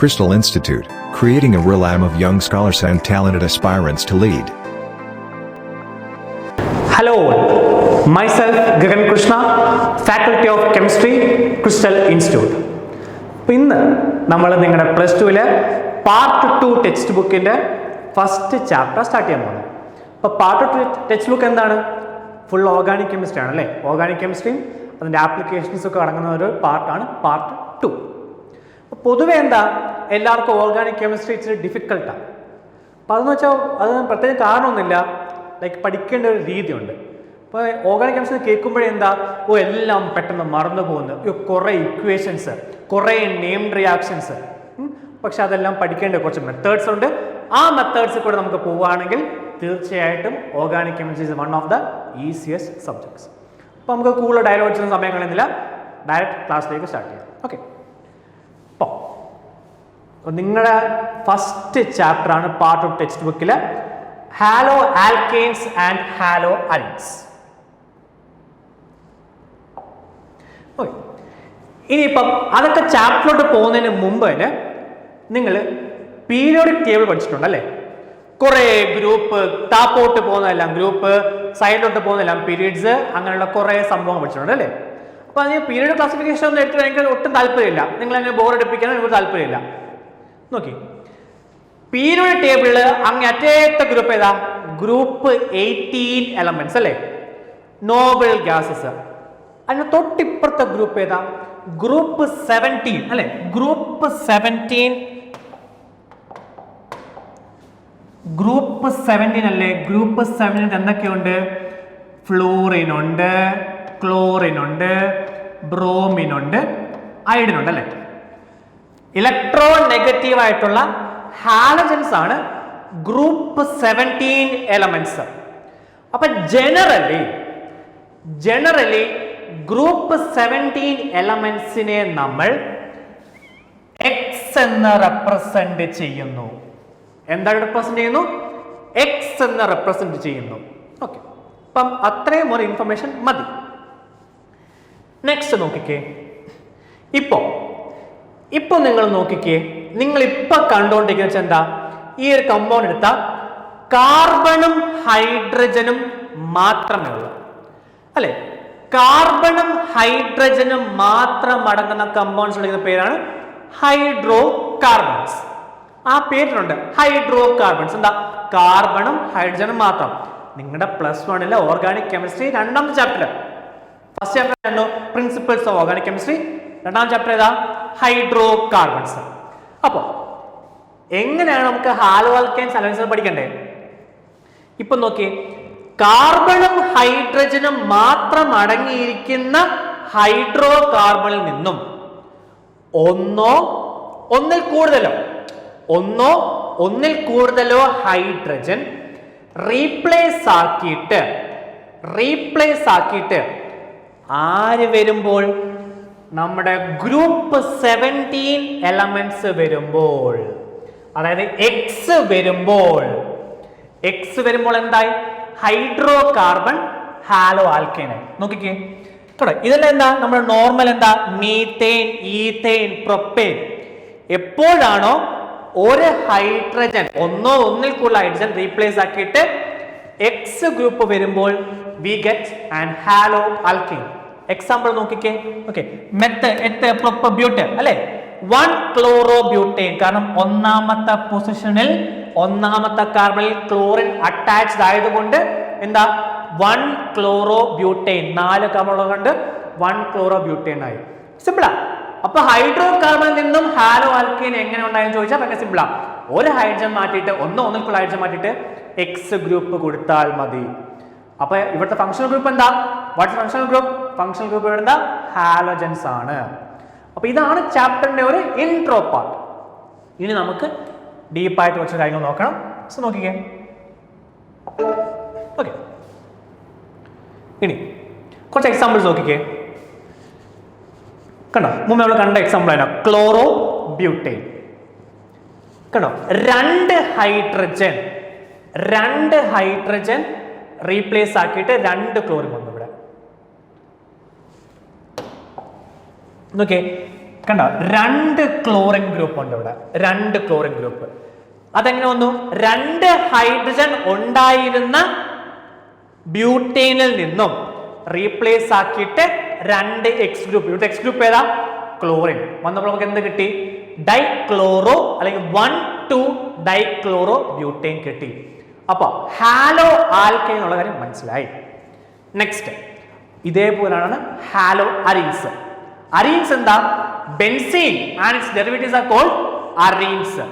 Crystal Institute, creating a realm of young scholars and talented aspirants to lead. Hello, myself Gagan Krishna, Faculty of Chemistry, Crystal Institute. ഇന്ന് നമ്മൾ നിങ്ങളുടെ +2 part 2 text ബുക്കിൻ്റെ first chapter start ചെയ്യാൻ പോകുന്നത്. അപ്പോൾ part 2 text book എന്താണ്? Full organic chemistry ആണല്ലേ. Organic കെമിസ്ട്രിയും അതിൻ്റെ ആപ്ലിക്കേഷൻസ് ഒക്കെ അടങ്ങുന്ന ഒരു പാർട്ടാണ് പാർട്ട് 2. പൊതുവെ എന്താ എല്ലാവർക്കും ഓർഗാനിക് കെമിസ്ട്രി ഇച്ചിരി ഡിഫിക്കൽട്ടാണ്. അപ്പോൾ അതെന്ന് വെച്ചാൽ അത് പ്രത്യേകം കാരണമൊന്നുമില്ല, ലൈക്ക് പഠിക്കേണ്ട ഒരു രീതിയുണ്ട്. ഇപ്പോൾ ഓർഗാനിക് കെമിസ്ട്രി കേൾക്കുമ്പോഴേ എന്താ എല്ലാം പെട്ടെന്ന് മറന്നു പോകുന്നു, കുറേ ഇക്വേഷൻസ്, കുറേ നെയിംഡ് റിയാക്ഷൻസ്. പക്ഷെ അതെല്ലാം പഠിക്കേണ്ട കുറച്ച് മെത്തേഡ്സ് ഉണ്ട്. ആ മെത്തേഡ്സിൽ കൂടെ നമുക്ക് പോവുകയാണെങ്കിൽ തീർച്ചയായിട്ടും organic chemistry is one of the easiest subjects. അപ്പോൾ നമുക്ക് കൂടുതൽ ഡയലോഗ് ചെയ്യുന്ന സമയം കളയുന്നില്ല, ഡയറക്റ്റ് ക്ലാസ്സിലേക്ക് സ്റ്റാർട്ട് ചെയ്യാം. ഓക്കെ, അപ്പോൾ നിങ്ങളുടെ ഫസ്റ്റ് ചാപ്റ്റർ ആണ് പാർട്ട് ഓഫ് ടെക്സ്റ്റ് ബുക്കിൽ halo alkanes and halo arenes. Okay, ഇനിയിപ്പം അതൊക്കെ ചാപ്റ്ററിലോട്ട് പോകുന്നതിന് മുമ്പ് തന്നെ നിങ്ങൾ പീരിയോഡിക് ടേബിൾ പഠിച്ചിട്ടുണ്ടല്ലേ. കുറേ ഗ്രൂപ്പ്, താപ്പോട്ട് പോകുന്നതെല്ലാം ഗ്രൂപ്പ്, സൈഡിലോട്ട് പോകുന്നതെല്ലാം പീരീഡ്സ്, അങ്ങനെയുള്ള കുറേ സംഭവങ്ങൾ പഠിച്ചിട്ടുണ്ട് അല്ലേ. അപ്പോൾ അതിന് പീരിയഡ് ക്ലാസിഫിക്കേഷൻ ഒന്നും എടുത്തിട്ട് എനിക്ക് ഒട്ടും താല്പര്യമില്ല, നിങ്ങളെങ്ങനെ ബോറടിപ്പിക്കാനും എനിക്ക് താല്പര്യമില്ല. നോക്കി, പീരിയോഡിക് ടേബിളിൽ അങ്ങേറ്റത്തെ ഗ്രൂപ്പ് ഏതാ? ഗ്രൂപ്പ് 18 എലമെന്റ്സ് അല്ലേ, നോബിൾ ഗ്യാസസ്. അതിന് തൊട്ടിപ്പുറത്തെ ഗ്രൂപ്പ് ഏതാ? ഗ്രൂപ്പ് 17 അല്ലെ. ഗ്രൂപ്പ് 17 അല്ലേ. ഗ്രൂപ്പ് 17 എന്തൊക്കെയുണ്ട്? ഫ്ലൂറിൻ ഉണ്ട്, ക്ലോറിൻ ഉണ്ട്, ബ്രോമിൻ ഉണ്ട്, അയഡിൻ ഉണ്ട് അല്ലെ. ഇലക്ട്രോ നെഗറ്റീവ് ആയിട്ടുള്ള ഹാലജൻസ് ആണ് ഗ്രൂപ്പ് 17 എലമെന്റ്സ്. അപ്പൊ ജനറലി ഗ്രൂപ്പ് 17 എലമെന്റ്സിനെ നമ്മൾ എക്സ് എന്ന് റെപ്രസെന്റ് ചെയ്യുന്നു. എന്താണ് റെപ്രസെന്റ് ചെയ്യുന്നു? എക്സ് എന്ന് റെപ്രസെന്റ് ചെയ്യുന്നു. ഓക്കെ, അപ്പം അത്രയും ഒരു ഇൻഫർമേഷൻ മതി. നെക്സ്റ്റ് നോക്കിക്കേ. ഇപ്പൊ നിങ്ങൾ നോക്കിക്കേ, നിങ്ങൾ ഇപ്പൊ കണ്ടുകൊണ്ടിരിക്കുന്ന എന്താ? ഈ ഒരു കമ്പൗണ്ട് എടുത്താൽ കാർബണും ഹൈഡ്രജനും മാത്രമേ ഉള്ളൂ അല്ലെ. കാർബണും ഹൈഡ്രജനും മാത്രം അടങ്ങുന്ന കമ്പൗണ്ട്സ് വിളിക്കുന്ന പേരാണ് ഹൈഡ്രോ കാർബൺസ്. ആ പേരിലുണ്ട് ഹൈഡ്രോ കാർബൺസ്. എന്താ? കാർബണും ഹൈഡ്രജനും മാത്രം. നിങ്ങളുടെ +1 ഓർഗാനിക് കെമിസ്ട്രി 2ാമത്തെ chapter, first chapter principles of organic chemistry, 2ാം ചാപ്റ്റർ ഏതാ? Hydrocarbons. അപ്പോ എങ്ങനെയാണ് നമുക്ക് ഹാലോ ആൽക്കെയ്ൻസ് അലൈൻസ് പഠിക്കണ്ടേ? ഇപ്പൊ നോക്കിയേ, കാർബണും ഹൈഡ്രജനും മാത്രം അടങ്ങിയിരിക്കുന്ന ഹൈഡ്രോ കാർബണിൽ നിന്നും ഒന്നിൽ കൂടുതലോ ഹൈഡ്രജൻ റീപ്ലേസ് ആക്കിയിട്ട് ആര് വരുമ്പോൾ? നമ്മുടെ ഗ്രൂപ്പ് 17 എലമെന്റ്സ് വരുമ്പോൾ, അതായത് എക്സ് വരുമ്പോൾ എന്തായി? Hydro carbon halo alkane. നോക്കിക്കേ, ഇതെല്ലാം എന്താ? നമ്മുടെ നോർമൽ എന്താ? Methane, ethane, propane. എപ്പോഴാണോ ഒരു ഹൈഡ്രജൻ ഒന്നിൽ കൂടുതൽ ഹൈഡ്രജൻ റീപ്ലേസ് ആക്കിയിട്ട് എക്സ് ഗ്രൂപ്പ് വരുമ്പോൾ we get and halo alkane. Example നോക്കിക്കേ. ഓക്കെ, ബ്യൂട്ടൻ അല്ലെ, 1 ക്ലോറോബ്യൂട്ടേൻ. കാരണം ഒന്നാമത്തെ പൊസിഷനിൽ ഒന്നാമത്തെ കാർബണിൽ ക്ലോറിൻ അറ്റാച്ച്ഡ് ആയതുകൊണ്ട് എന്താ? 1 ക്ലോറോബ്യൂട്ടേൻ. 4 കാർബണുകൾ കൊണ്ട് 1 ക്ലോറോബ്യൂട്ടേൻ ആയി. സിമ്പിളാ. അപ്പൊ ഹൈഡ്രോ കാർബണിൽ നിന്നും ഹാലോ ആൽക്കെയ്ൻ എങ്ങനെ ഉണ്ടായെന്ന് ചോദിച്ചാൽ ഭയങ്കര സിമ്പിളാ. ഒരു ഹൈഡ്രജൻ മാറ്റിയിട്ട് ഒന്നിൽ കൂടുതൽ ഹൈഡ്രജൻ മാറ്റിയിട്ട് എക്സ് ഗ്രൂപ്പ് കൊടുത്താൽ മതി. അപ്പൊ ഇവിടുത്തെ ഫംഗ്ഷണൽ ഗ്രൂപ്പ് എന്താ? What's functional group? Functional group എന്താ? ഹാലജൻസ് ആണ്. അപ്പൊ ഇതാണ് ചാപ്റ്ററിന്റെ ഒരു ഇൻട്രോ പാർട്ട്. ഇനി നമുക്ക് ഡീപ്പായിട്ട് കുറച്ച് കാര്യങ്ങൾ നോക്കണം. സോ നോക്കിക്കേ. ഓക്കെ, ഇനി കുറച്ച് എക്സാമ്പിൾസ് നോക്കിക്കേ. കണ്ടോ, മുമ്പ് നമ്മൾ കണ്ട എക്സാമ്പിൾ ആണ് ക്ലോറോ ബ്യൂട്ടേൻ. കണ്ടോ, 2 ഹൈഡ്രജൻ റീപ്ലേസ് ആക്കിയിട്ട് 2 ക്ലോറിൻ വന്നു ഇവിടെ. നോക്കേ, കണ്ടോ, 2 ക്ലോറിൻ ഗ്രൂപ്പ് ഉണ്ട് ഇവിടെ, 2 ക്ലോറിൻ ഗ്രൂപ്പ്. അതെങ്ങനെ വന്നു? 2 ഹൈഡ്രജൻ ഉണ്ടായിരുന്ന ബ്യൂട്ടേനിൽ നിന്നും റീപ്ലേസ് ആക്കിയിട്ട് 2 എക്സ് ഗ്രൂപ്പ്. ഇവിടെ എക്സ് ഗ്രൂപ്പ് ഏതാ? ക്ലോറിൻ വന്നപ്പോൾ നമുക്ക് എന്ത് കിട്ടി? ഡൈക്ലോറോ അല്ലെങ്കിൽ 1,2 ഡൈക്ലോറോ ബ്യൂട്ടേൻ കിട്ടി. അപ്പൊ ഹാലോ ആൽക്കൈൻ എന്നുള്ള കാര്യം മനസ്സിലായി. നെക്സ്റ്റ് ഇതേപോലെയാണ് ഹാലോ അരീൻസ്. അരീൻസ് എന്താ? Benzene and its derivatives are called arenes.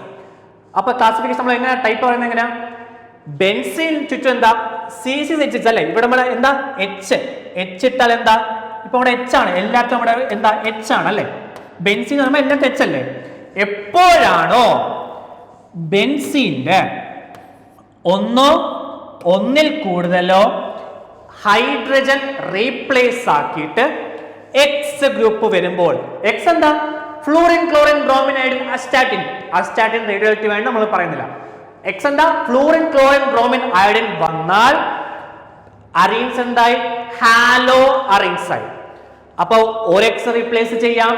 അപ്പൊ ക്ലാസിഫിക്കേഷൻ നമ്മൾ എങ്ങനെ ടൈപ്പ് പറയുന്നത് എങ്ങനെയാ? ബെൻസീൻ ചുറ്റും എന്താ? CC6 അല്ലേ? ഇവിടെ നമ്മുടെ എന്താ? H ഇട്ടാൽ എന്താ? ഇപ്പൊ ഇവിടെ H ആണ്, എല്ലായിടത്തും ഇവിടെ എന്താ? H ആണ് അല്ലേ? ബെൻസീൻ പറയുമ്പോൾ എല്ലായിടത്തും H അല്ലേ? എപ്പോഴാണോ ബെൻസീന്റെ ഒന്നോ ഒന്നിൽ കൂടുതലോ ഹൈഡ്രജൻ റീപ്ലേസ് ആക്കിയിട്ട് എക്സ് ഗ്രൂപ്പ് വരുമ്പോൾ, എക്സ് എന്താ? Fluorine, chlorine, bromine, iodine, astatine. Astatine radio active ആയിട്ട് നമ്മൾ പറയുന്നില്ല. എക്സ് എന്താ? ഫ്ലൂറിൻ, ക്ലോറിൻ, ബ്രോമിൻ, അയഡിൻ വന്നാൽ അറീൻസ് എന്തായി? ഹാലോ അറീൻസ് ആയി. അപ്പോൾ 1x റീപ്ലേസ് ചെയ്യാം,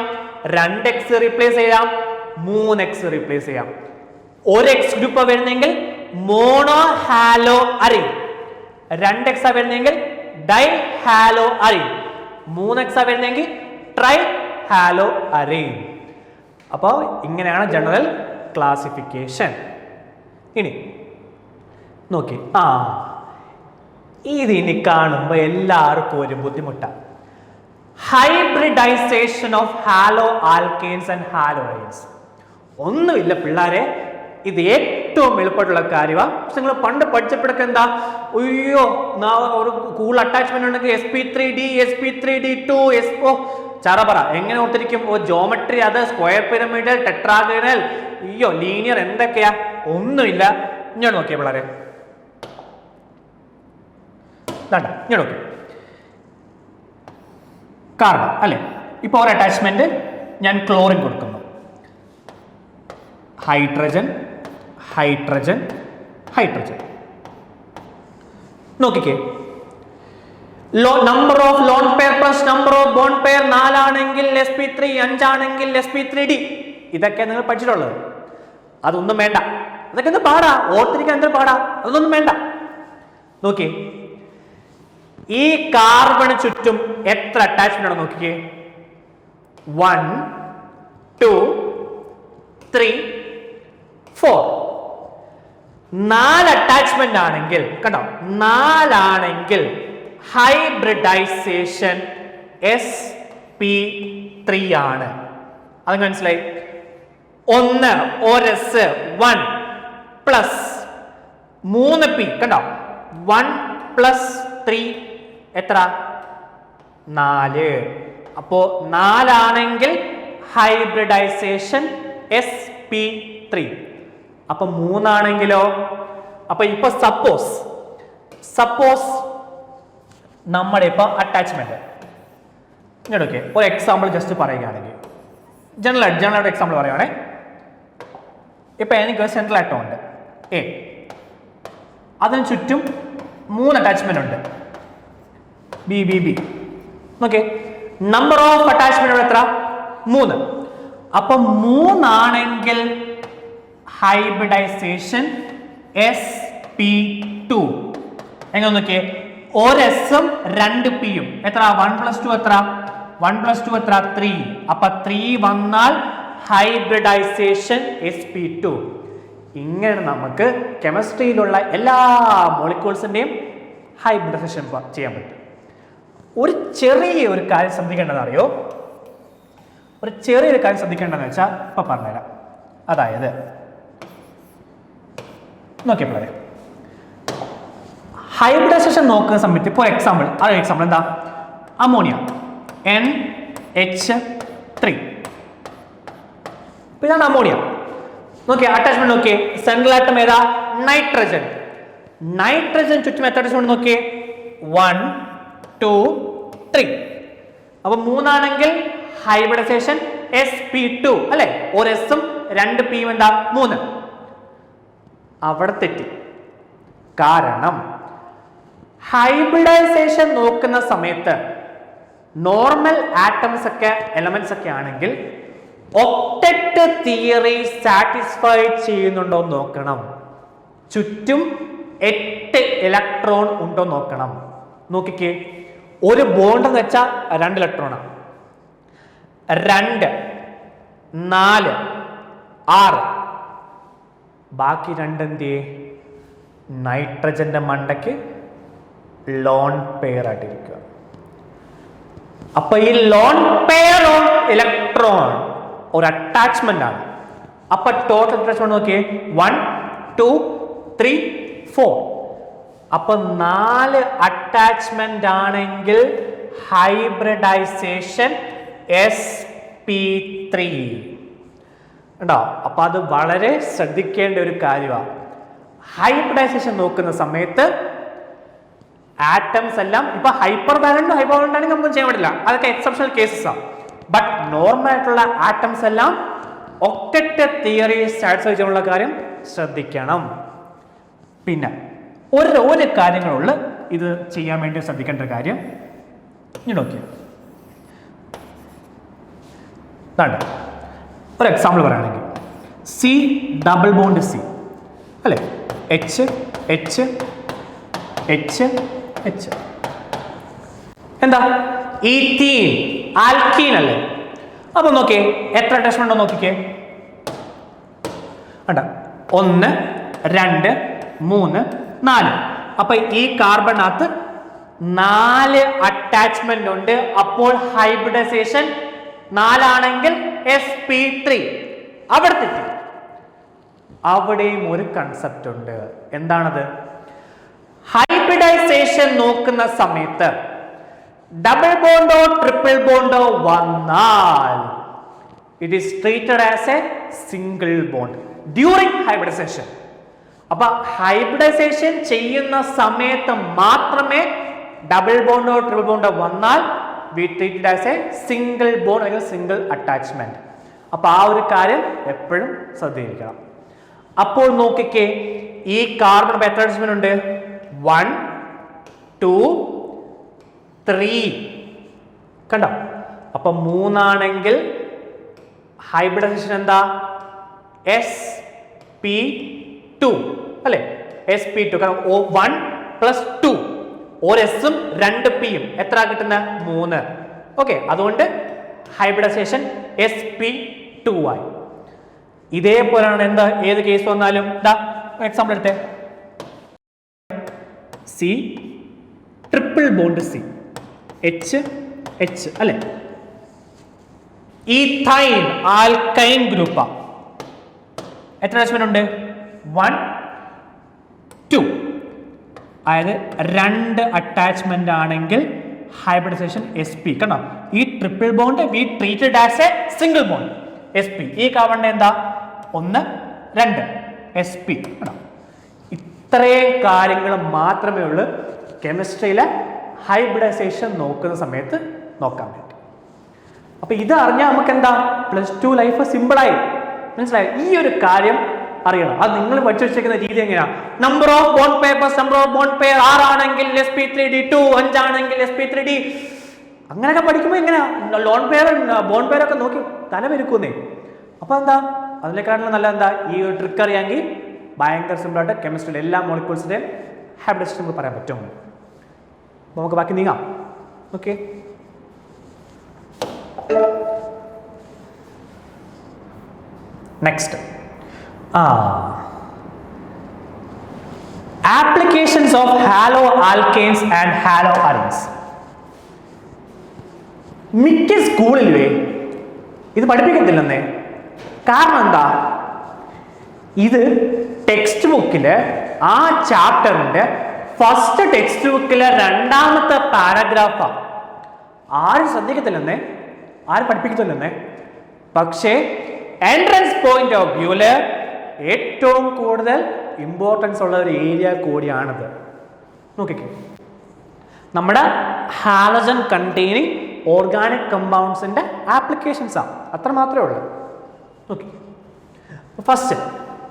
2x റീപ്ലേസ് ചെയ്യാം, 3x റീപ്ലേസ് ചെയ്യാം. 1x ഗ്രൂപ്പ് വരുന്നെങ്കിൽ മോണോ ഹാലോ അറീൻ, 2x വരുന്നെങ്കിൽ ഡൈ ഹാലോ അറീൻ, 3x വരുന്നെങ്കിൽ ട്രൈ ഹാലോ അറീൻ. അപ്പോൾ ഇങ്ങനെയാണ് ജനറൽ ക്ലാസിഫിക്കേഷൻ. ഇനി നോക്കി, ഇതിനി കാണുമ്പോൾ എല്ലാവർക്കും ഒരു ബുദ്ധിമുട്ടാണ്. Hybridisation of hello alkanes and haloarenes. ഒന്നുമില്ല പിള്ളേരെ, ഇത് ഏറ്റവും എളുപ്പമായിട്ടുള്ള കാര്യമാണ്. പക്ഷെ നിങ്ങൾ പണ്ട് പഠിച്ചപ്പോഴൊക്കെ എന്താ, അയ്യോ ഒരു കൂൾ അറ്റാച്ച്മെന്റ് ഉണ്ടെങ്കിൽ sp3d sp3d2 ചറപറ എങ്ങനെ ഓർത്തിരിക്കും? ജോമെട്രി, അത് സ്ക്വയർ പിരമിഡ്, ടെട്രാഗണൽ, അയ്യോ ലീനിയർ, എന്തൊക്കെയാ? ഒന്നുമില്ല. ഇങ്ങോട്ട് നോക്കിയ പിള്ളേരെ, ഇങ്ങോട്ട് നോക്കി, കാർബൺ അല്ലെ? ഇപ്പൊ ഒരു അറ്റാച്ച്മെന്റ് ഞാൻ ക്ലോറിൻ കൊടുക്കുന്നു, ഹൈഡ്രജൻ ഹൈഡ്രജൻ ഹൈഡ്രജൻ. നോക്കിക്കേ, number of lone pair plus number of bond pair 4 ആണെങ്കിൽ sp3, 5 ആണെങ്കിൽ sp3d. ഇതൊക്കെ നിങ്ങൾ പഠിച്ചിട്ടുള്ളത്. അതൊന്നും വേണ്ട, അതൊക്കെ എന്ത് പാടാ, ഓർത്തിരിക്കാൻ എന്ത് പാടാ, അതൊന്നും വേണ്ട. നോക്കി, ഈ കാർബണ് ചുറ്റും എത്ര അറ്റാച്ച്മെന്റ് ആണ് നോക്കിക്കേ? 1 2 3 4. 4 അറ്റാച്ച്മെന്റ് ആണെങ്കിൽ, കണ്ടോ, 4 ആണെങ്കിൽ ഹൈബ്രിഡൈസേഷൻ sp3 ആണ്. അത് മനസ്സിലായി? 1 പ്ലസ് 3p, കണ്ടോ, 1 പ്ലസ് 3 എത്ര? 4. അപ്പോ 4 ആണെങ്കിൽ ഹൈബ്രിഡൈസേഷൻ sp3. അപ്പൊ 3 ആണെങ്കിലോ? അപ്പൊ ഇപ്പൊ സപ്പോസ് നമ്മുടെ ഇപ്പൊ അറ്റാച്ച്മെന്റ് ഇങ്ങോട്ടൊക്കെ ഒരു എക്സാമ്പിൾ ജസ്റ്റ് പറയുകയാണെങ്കിൽ, ജനറൽ എക്സാമ്പിൾ പറയുകയാണെ. ഇപ്പൊ എനിക്ക് സെൻട്രൽ ആറ്റം ഉണ്ട് A, അതിന് ചുറ്റും 3 അറ്റാച്ച്മെന്റ് ഉണ്ട് B. Okay, number of attachment എത്ര? 3. അപ്പൊ 3 ആണെങ്കിൽ ഹൈബ്രിഡൈസേഷൻ sp2. എങ്ങനെ നോക്കിയേ? ഒരു എസും 2 പിയും എത്ര? 1 + 2 എത്ര? 1 + 2 എത്ര? 3. അപ്പൊ 3 വന്നാൽ ഹൈബ്രിഡൈസേഷൻ sp2. ഇങ്ങനെ നമുക്ക് കെമിസ്ട്രിയിലുള്ള എല്ലാ മോളിക്യൂൾസിന്റെയും ഹൈബ്രിഡൈസേഷൻ ചെയ്യാൻ പറ്റും. ഒരു ചെറിയൊരു കാര്യം ശ്രദ്ധിക്കേണ്ടത് അറിയോ? ഒരു ചെറിയൊരു കാര്യം ശ്രദ്ധിക്കേണ്ടതെന്ന് വെച്ചാൽ ഇപ്പൊ പറഞ്ഞുതരാം. അതായത് നോക്കിയപ്പോഴേ ഹൈബ്രിഡൈസേഷൻ നോക്കുന്ന സമയത്ത് ഇപ്പോൾ എക്സാമ്പിൾ എന്താ? Ammonia NH3. ഇപ്പൊ ഇതാണ് അമോണിയ. നോക്കിയേ, അറ്റാച്ച്മെന്റ് നോക്കിയേ, സെൻട്രൽ ആറ്റം ഏതാ? നൈട്രജൻ ചുറ്റും എത്ര അറ്റാച്ച്മെന്റ് നോക്കിയേ? 1 2 3. അപ്പൊ 3 ആണെങ്കിൽ ഹൈബ്രിഡൈസേഷൻ sp2 അല്ലെ? ഒരു എസും 2 പിയും എന്താ? 3. അവിടെ തെറ്റി. കാരണം ഹൈബ്രിഡൈസേഷൻ നോക്കുന്ന സമയത്ത് നോർമൽ ആറ്റംസ് ഒക്കെ എലമെന്റ്സ് ഒക്കെ ആണെങ്കിൽ ഒക്ടറ്റ് തിയറി സാറ്റിസ്ഫൈ ചെയ്യുന്നുണ്ടോ നോക്കണം. ചുറ്റും 8 ഇലക്ട്രോൺ ഉണ്ടോ നോക്കണം. നോക്കിക്കേ, ഒരു ബോണ്ട് എന്ന് വെച്ചാൽ 2 ഇലക്ട്രോണാണ്. 2, 4, 6. ബാക്കി 2 എന്ത്? നൈട്രജന്റെ മണ്ടയ്ക്ക് ലോൺ പെയർ ആയിട്ടിരിക്കുക. അപ്പൊ ഈ ലോൺ പെയർ ഓഫ് ഇലക്ട്രോൺ ഒരു അറ്റാച്ച്മെന്റ് ആണ്. അപ്പൊ ടോട്ടൽ അറ്റാച്ച്മെന്റ് നോക്കിയേ, 1, 2, 3, 4. അപ്പൊ 4 അറ്റാച്ച്മെന്റ് ആണെങ്കിൽ ഹൈബ്രിഡൈസേഷൻ sp3 ഉണ്ടോ. അപ്പൊ അത് വളരെ ശ്രദ്ധിക്കേണ്ട ഒരു കാര്യമാണ്. ഹൈബ്രിഡൈസേഷൻ നോക്കുന്ന സമയത്ത് ആറ്റംസ് എല്ലാം ഇപ്പൊ ഹൈപ്പർ ബാലൻഡ് ആണെങ്കിൽ നമുക്ക് ചെയ്യാൻ പറ്റില്ല, അതൊക്കെ എക്സെപ്ഷണൽ കേസസ് ആണ്. ബട്ട് നോർമൽ ആയിട്ടുള്ള ആറ്റംസ് എല്ലാം ഒക്ടറ്റ് തിയറി സാറ്റിസ്ഫൈ ചെയ്യാനുള്ള കാര്യം ശ്രദ്ധിക്കണം. പിന്നെ ഒരു കാര്യങ്ങളുള്ള ഇത് ചെയ്യാൻ വേണ്ടി ശ്രദ്ധിക്കേണ്ട ഒരു കാര്യം നോക്കിയ ഒരു എക്സാമ്പിൾ പറയുകയാണെങ്കിൽ സി ഡബിൾ ബോണ്ട് സി അല്ലേ, എച്ച് എച്ച് എച്ച് എച്ച് എന്താ ഈത്തീൻ ആൽക്കീൻ അല്ലേ. അപ്പൊ നോക്കിയേ എത്ര അറ്റാച്ച്മെന്റ് ഉണ്ടോ നോക്കിക്കേ. 1, 2, 3, 4. അപ്പൊ ഈ കാർബണിനകത്ത് 4 അറ്റാച്ച്മെന്റ് ഉണ്ട്. അപ്പോൾ ഹൈബ്രിഡൈസേഷൻ 4 ആണെങ്കിൽ sp3. അവിടെ തെറ്റി. അവിടെയും ഒരു കൺസെപ്റ്റ് ഉണ്ട്. എന്താണത്? ഹൈബ്രിഡൈസേഷൻ നോക്കുന്ന സമയത്ത് ഡബിൾ ബോണ്ടോ ട്രിപ്പിൾ ബോണ്ടോ വന്നാൽ it is treated as a single bond during hybridization. അപ്പൊ ഹൈബ്രിഡൈസേഷൻ ചെയ്യുന്ന സമയത്ത് മാത്രമേ ഡബിൾ ബോണ്ടോ ട്രിപ്പിൾ ബോണ്ടോ വന്നാൽ we treated as a single bond അല്ലെങ്കിൽ സിംഗിൾ അറ്റാച്ച്മെന്റ്. അപ്പൊ ആ ഒരു കാര്യം എപ്പോഴും ശ്രദ്ധിക്കണം. അപ്പോൾ നോക്കിക്കേ, ഈ കാർബൺ എത്ര അറ്റാച്ച്മെന്റ് ഉണ്ട്? 1, 2, 3 കണ്ടോ. അപ്പൊ 3 ആണെങ്കിൽ ഹൈബ്രിഡൈസേഷൻ എന്താ? sp2 അല്ലെ, sp2. കാരണം 1 + 2 ഒരു എസും 2 പിയും എത്ര കിട്ടുന്ന? 3. ഓക്കെ, അതുകൊണ്ട് ഹൈബ്രിഡൈസേഷൻ sp2 ആയി. ഇതേപോലെയാണ് എന്താ ഏത് കേസ് വന്നാലും. എക്സാമ്പിൾ എടുത്തേ, C triple bond C H H അല്ലെ, ഈഥൈൻ ആൽക്കൈൻ ഗ്രൂപ്പാ. എത്ര അറ്റാച്ച്മെന്റ് ഉണ്ട്? 1, 2. അതായത് 2 അറ്റാച്ച്മെന്റ് ആണെങ്കിൽ ഹൈബ്രിഡൈസേഷൻ sp. കണ്ടോ, ഈ triple bond we treated as a single bond sp. ഈ കാർബണിന്റെ എന്താ? 1, 2 sp. കണ്ടോ, ഇത്രയും കാര്യങ്ങൾ മാത്രമേ ഉള്ളൂ കെമിസ്ട്രിയിലെ ഹൈബ്രിഡൈസേഷൻ നോക്കുന്ന സമയത്ത് നോക്കാൻ വേണ്ടി. അപ്പൊ ഇത് അറിഞ്ഞാൽ നമുക്ക് എന്താ +2 ലൈഫ് സിമ്പിളായി. മനസ്സിലായി? ഈ ഒരു കാര്യം അറിയണം. അത് നിങ്ങൾ പഠിച്ചു വെച്ചിരിക്കുന്ന രീതി എങ്ങനെയാണ്? Number of bond papers, number of bond pair 6 ആണെങ്കിൽ sp3d2, 5 ആണെങ്കിൽ sp3d. അങ്ങനെയൊക്കെ പഠിക്കുമ്പോൾ ഇങ്ങനെ ലോൺ പെയർ ബോണ്ട് പെയർ ഒക്കെ നോക്കി തലവെരുക്കുന്നേ. അപ്പൊ എന്താ അതിനേക്കാളും നല്ല എന്താ ഈ ഒരു ട്രിക്ക് അറിയാമെങ്കിൽ ഭയങ്കര സിമ്പിളായിട്ട് കെമിസ്ട്രിയിലെ എല്ലാ മോളിക്യൂൾസിന്റെയും ഹൈബ്രിഡൈസേഷൻ നമുക്ക് പറയാൻ പറ്റും. നമുക്ക് ബാക്കി നീങ്ങാം. Okay, next applications of hello alkanes and haloarenes. മിക്ക സ്കൂളിലേ ഇത് പഠിപ്പിക്കത്തില്ലെന്നേ. കാരണം എന്താ? ഇത് ടെക്സ്റ്റ് ബുക്കില് ആ ചാപ്റ്ററിന്റെ ഫസ്റ്റ് ടെക്സ്റ്റ് ബുക്കിലെ 2ാമത്തെ പാരഗ്രാഫാ. ആരും ശ്രദ്ധിക്കത്തില്ലെന്നേ, ആരും പഠിപ്പിക്കത്തില്ലെന്നേ. പക്ഷേ എൻട്രൻസ് പോയിന്റ് ഓഫ് വ്യൂല് ഏറ്റവും കൂടുതൽ ഇമ്പോർട്ടൻസ് ഉള്ള ഒരു ഏരിയ കൂടിയാണിത്. നോക്കിക്കേ, നമ്മുടെ ഹാലജൻ കണ്ടെയ്നിങ് ഓർഗാനിക് കമ്പൗണ്ട്സിന്റെ ആപ്ലിക്കേഷൻസ് ആണ്. അത്ര മാത്രമേ ഉള്ളൂ. നോക്കി, first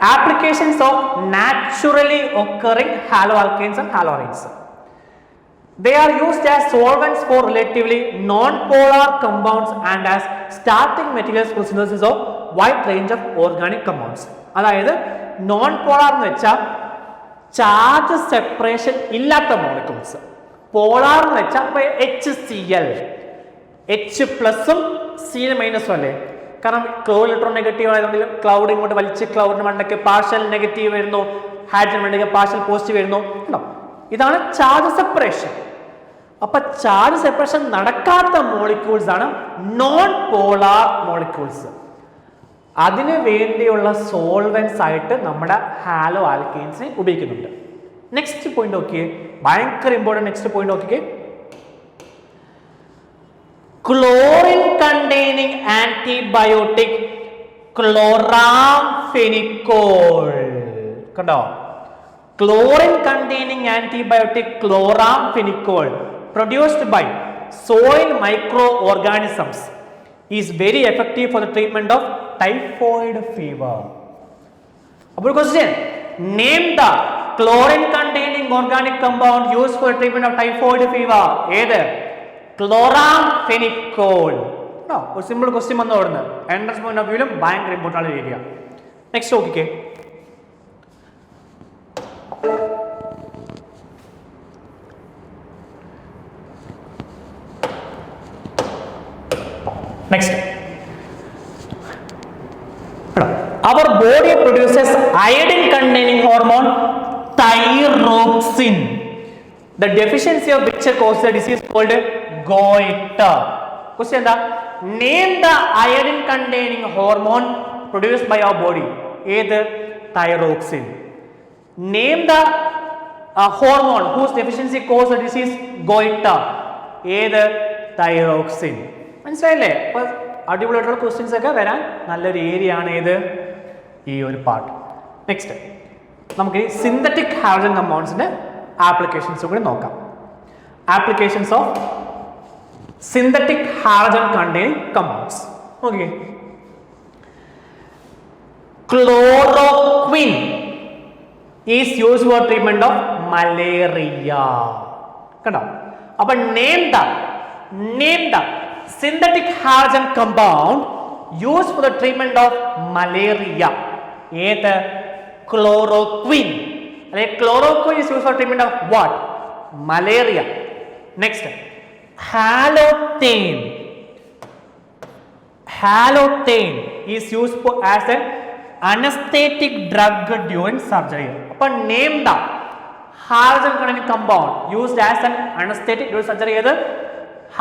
applications of naturally occurring haloalkanes and haloarenes. They are used as solvents for relatively non-polar compounds and as starting materials for synthesis of wide range of organic compounds. അതായത് non polar എന്ന് വെച്ചാൽ charge separation ഇല്ലാത്ത molecules, polar എന്ന് വെച്ചാൽ HCl, H പ്ലസും Cl മൈനസും അല്ലേ? കാരണം chlorine electron negative ആയതുകൊണ്ട് ക്ലൗഡ് ഇങ്ങോട്ട് വലിച്ച് ക്ലൗഡിന് മണ്ടയ്ക്ക് പാർഷ്യൽ നെഗറ്റീവ് വരുന്നു, ഹൈഡ്രജൻ മണ്ടയ്ക്ക് പാർഷ്യൽ പോസിറ്റീവ് വരുന്നു. ഇതാണ് ചാർജ് സെപ്പറേഷൻ. അപ്പൊ ചാർജ് സെപ്പറേഷൻ നടക്കാത്ത മോളിക്യൂൾസ് ആണ് നോൺ പോളാർ മോളിക്യൂൾസ്. അതിനു വേണ്ടിയുള്ള സോൾവെന്റ്സ് ആയിട്ട് നമ്മുടെ ഹാലോ ആൽക്കെയിൻസിനെ ഉപയോഗിക്കുന്നുണ്ട്. നെക്സ്റ്റ് പോയിന്റ് നോക്കിയേ, ഭയങ്കര ഇമ്പോർട്ടന്റ് നെക്സ്റ്റ് പോയിന്റ് നോക്കിയേ. Chlorine containing antibiotic chloramphenicol. കണ്ടോ? Chlorine containing antibiotic chloramphenicol produced by soil microorganisms is very effective for the treatment of typhoid fever. Above question, name the chlorine containing organic compound used for the treatment of typhoid fever. Either chloramphenicol. No, a simple question on the order. Entrance point of view, very important area. Next, okay. Next, our body produces iodine containing hormone thyroxine, the deficiency of which causes a disease called goiter. Question: name the iodine containing hormone produced by our body. Either thyroxine. Name the hormone whose deficiency causes the disease goiter. Either thyroxine. മനസ്സിലായില്ലേ? അപ്പൊ അടിപൊളിയായിട്ടുള്ള questions ഒക്കെ വരാൻ നല്ലൊരു area ആണ് ഇത്, ഈ ഒരു പാർട്ട്. നെക്സ്റ്റ് നമുക്ക് സിന്തറ്റിക് ഹൈഡ്രജൻ കമ്പൗണ്ട്സിന്റെ ആപ്ലിക്കേഷൻസ് കൂടി നോക്കാം. Applications of synthetic hydrogen containing compounds. Okay, chloroquine is used for treatment of malaria. കണ്ടോ? അപ്പൊ name the synthetic hydrogen compound used for the treatment of malaria. Either chloroquine. Chloroquine is used for treatment of what? Malaria. Next, halothane. Halothane is used for as an anesthetic drug during surgery. Upon name the hydrogen containing compound used as an anesthetic during surgery. Either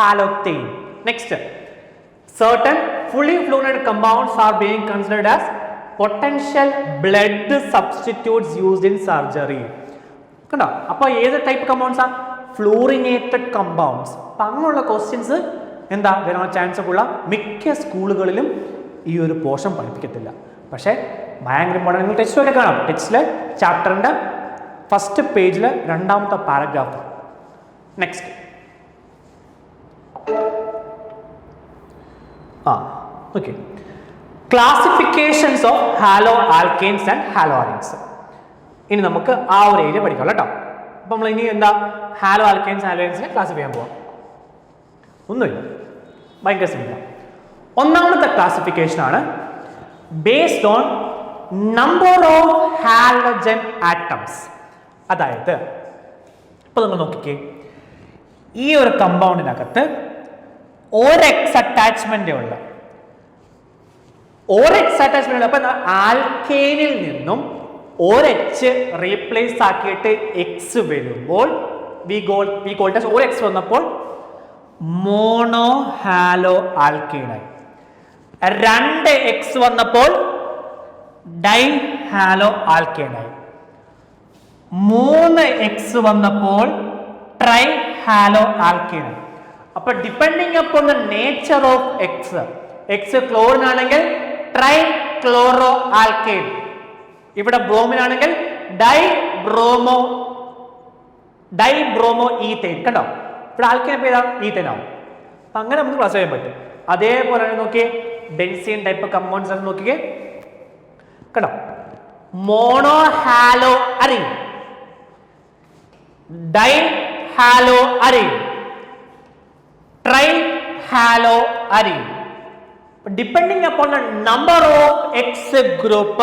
halothane. Next, certain fully fluorinated compounds are being considered as potential blood substitutes used in surgery. കണ്ടോ? അപ്പോൾ ഏത് type compounds ആ? Fluorinated compounds. അപ്പം അങ്ങനെയുള്ള questions എന്താ വരാനുള്ള chance ഉള്ള മിക്ക സ്കൂളുകളിലും ഈ ഒരു പോർഷൻ പഠിപ്പിക്കത്തില്ല. പക്ഷേ ഭയങ്കര ഇമ്പോർട്ടൻ്റ്. നിങ്ങൾ ടെക്സ്റ്റ് ഒക്കെ കാണാം. ടെക്സ്റ്റിലെ ചാപ്റ്ററിൻ്റെ ഫസ്റ്റ് പേജിൽ രണ്ടാമത്തെ paragraph. Next, okay, classifications of halo alkanes and haloarenes. ഇനി നമുക്ക് ആ ഒരു ഏരിയ പഠിക്കാം കേട്ടോ. അപ്പം നമ്മൾ ഇനി എന്താ ഹാലോ ആൽക്കെയിൻസ് ഹാലോറീൻസിനെ ക്ലാസിഫൈ ചെയ്യാൻ പോവാം. ഒന്നുമില്ല, ഭയങ്കര സിമ്പിളാണ്. ഒന്നാമത്തെ ക്ലാസിഫിക്കേഷൻ ആണ് based on number of halogen atoms. അതായത് ഇപ്പൊ നിങ്ങൾ നോക്കിക്കേ, ഈ ഒരു കമ്പൗണ്ടിനകത്ത് ഒരെക്സ് അറ്റാച്ച്മെന്റ് ഉള്ള അപ്പൊ ആൽക്കേനിൽ നിന്നും ഒരെച്ച് റീപ്ലേസ് ആക്കിയിട്ട് എക്സ് വരുമ്പോൾ ഒരെക്സ് വന്നപ്പോൾ മോണോ ഹാലോ ആൽക്കേനായി. 2 എക്സ് വന്നപ്പോൾ ഡൈ ഹാലോ ആൽക്കേനായി. 3 എക്സ് വന്നപ്പോൾ ട്രൈ ഹാലോ ആൽക്കേനായി. അപ്പൊ depending upon the nature of X chlorine ആണെങ്കിൽ ട്രൈ ക്ലോറോ ആൽക്കെയിൻ, ഇവിടെ ബ്രോമിൻ ആണെങ്കിൽ ഡൈ ബ്രോമോ ഈതെയിൻ. കണ്ടോ? ഇവിടെ ആൽക്കെയിൻ ഏതാ? ഈതെയിൻ ആവും. അപ്പൊ അങ്ങനെ നമുക്ക് ക്ലാസ് ചെയ്യാൻ പറ്റും. അതേപോലെ നോക്കിയേ ബെൻസീൻ ടൈപ്പ് കമ്പൗണ്ട്സ് ആണ് നോക്കിയേ. കണ്ടോ? Monohaloarene, di trihaloarine. Trihaloarine. Depending upon the number of X group,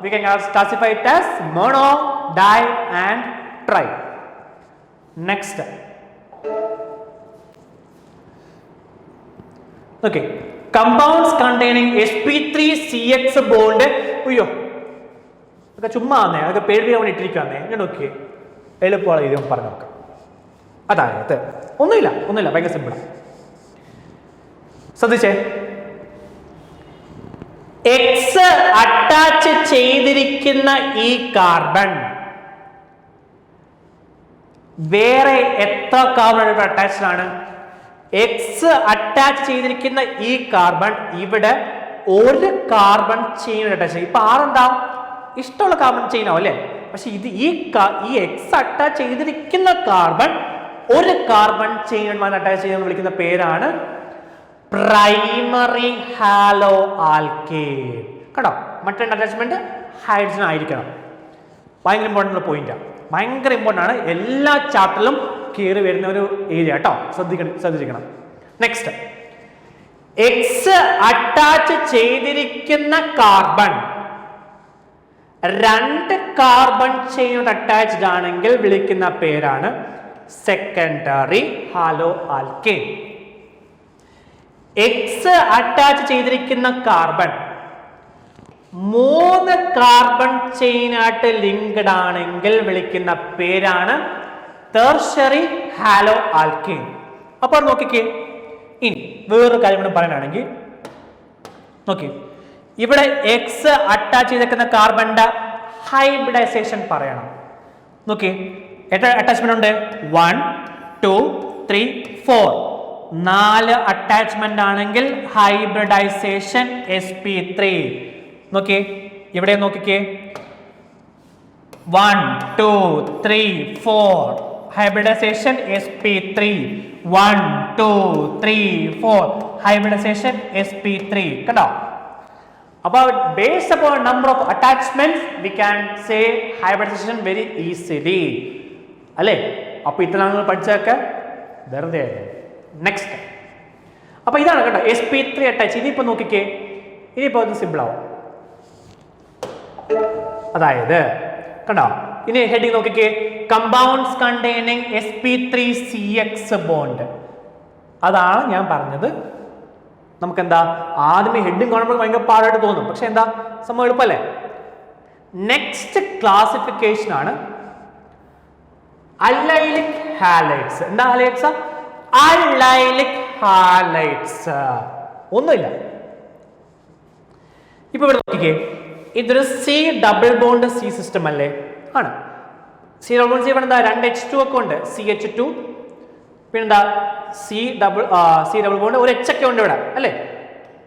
we can classify it as mono, di and tri. Next. Okay. Compounds containing sp3CX bond. അയ്യോ അതൊക്കെ ചുമ്മാ ആന്നേ, അതൊക്കെ പേര് അവൻ ഇട്ടിരിക്കാന്നേ. ഞാൻ നോക്കിയേ, എളുപ്പമുള്ള ഇത് പറഞ്ഞു നോക്കാം. അതായത് ഒന്നുമില്ല, ഭയങ്കര സിമ്പിളാണ്. ശ്രദ്ധിച്ചേ, എക്സ് അറ്റാച്ച് ചെയ്തിരിക്കുന്ന ഈ കാർബൺ വേറെ എത്ര കാർബൺ അറ്റാച്ച്ഡ് ആണ്? എക്സ് അറ്റാച്ച് ചെയ്തിരിക്കുന്ന ഈ കാർബൺ ഇവിടെ ഒരു കാർബൺ ചെയിൻ അറ്റാച്ച് ചെയ്യും. ഇപ്പൊ ആറെന്താ ഇഷ്ടമുള്ള കാർബൺ ചെയിൻ ആവും അല്ലേ? പക്ഷെ ഇത് ഈ എക്സ് അറ്റാച്ച് ചെയ്തിരിക്കുന്ന കാർബൺ ഒരു കാർബൺ ചെയിൻ അറ്റാച്ച് ചെയ്ത് വിളിക്കുന്ന പേരാണ് പ്രൈമറി ഹാലോ ആൽക്കേൻ. കേട്ടോ, മറ്റേ അറ്റാച്ച്മെന്റ് ഹൈഡ്രജൻ ആയിരിക്കണം. ഭയങ്കര ഇമ്പോർട്ടൻ്റ് പോയിന്റാണ്, ഭയങ്കര ഇമ്പോർട്ടൻ്റ് ആണ്. എല്ലാ ചാപ്റ്ററിലും കയറി വരുന്ന ഒരു ഏരിയ കേട്ടോ, ശ്രദ്ധിക്കണം. നെക്സ്റ്റ്, എക്സ് അറ്റാച്ച് ചെയ്തിരിക്കുന്ന കാർബൺ രണ്ട് കാർബൺ ചെയിൻ അറ്റാച്ച്ഡ് ആണെങ്കിൽ വിളിക്കുന്ന പേരാണ് secondary halo alkane. X attach ചെയ്തിരിക്കുന്ന കാർബൺ മൂന്ന് കാർബൺ ചെയിനായിട്ട് ലിങ്ക്ഡ് ആണെങ്കിൽ വിളിക്കുന്ന പേരാണ് ടെർഷ്യറി ഹാലോ ആൽക്കേൻ. അപ്പോൾ നോക്കിക്കേ, ഇനി വേറൊരു കാര്യം കൂടെ പറയാനാണെങ്കിൽ നോക്കി, ഇവിടെ എക്സ് അറ്റാച്ച് ചെയ്തിരിക്കുന്ന കാർബണിന്റെ ഹൈബ്രിഡൈസേഷൻ പറയണം. നോക്കി, എത്ര അറ്റാച്ച്മെന്റ് ഉണ്ട്? 1 2 3 4. 4 അറ്റാച്ച്മെന്റ് ആണെങ്കിൽ ഹൈബ്രിഡൈസേഷൻ sp3. നോക്കിയേ, ഇവിടെ നോക്കിക്കേ, 1 2 3 4 hybridization sp3. 1 2 3 4 hybridization sp3. കണ്ടോ? അപ്പോൾ based upon number of attachments we can say hybridization very easily. അല്ലേ? അപ്പോൾ ഇത്ര നമ്മൾ പഠിച്ചതൊക്കെ വെറുതെ. നെക്സ്റ്റ്, അപ്പോൾ ഇതാണ് കേട്ടോ sp3 അറ്റാച്ച്. ഇനിയിപ്പോൾ നോക്കിക്കേ, ഇനിയിപ്പോൾ അത് സിമ്പിൾ ആവും. അതായത് കണ്ടോ, ഇനി ഹെഡിങ് നോക്കിക്കേ, കമ്പൗണ്ട്സ് കണ്ടെയ്നിങ് sp3CX ബോണ്ട്. അതാണ് ഞാൻ പറഞ്ഞത്. നമുക്ക് എന്താ ആദ്യമേ ഹെഡിങ് കാണുമ്പോൾ ഭയങ്കര പാടായിട്ട് തോന്നും, പക്ഷെ എന്താ സംഭവം എളുപ്പമല്ലേ? നെക്സ്റ്റ് ക്ലാസിഫിക്കേഷൻ ആണ് അല്ലൈലിക് ഹാലൈഡ്സ്. എന്താ ഹാലൈഡ്സ്? അല്ലൈലിക് ഹാലൈഡ്സ്. ഒന്നുമില്ല. ഇപ്പൊ ഇവിടെ നോക്കിക്കേ, ഇതൊരു C double bond C system അല്ലേ? ആണ്. സി ഡബിൾ ബോണ്ട് സി ഇവിടെ എന്താ 2 H2 ഒക്കെ ഉണ്ട്, CH2. പിന്നെന്താ സി ഡബിൾ ബോണ്ട് ഒരു H ഒക്കെ ഉണ്ട് ഇവിടെ അല്ലേ?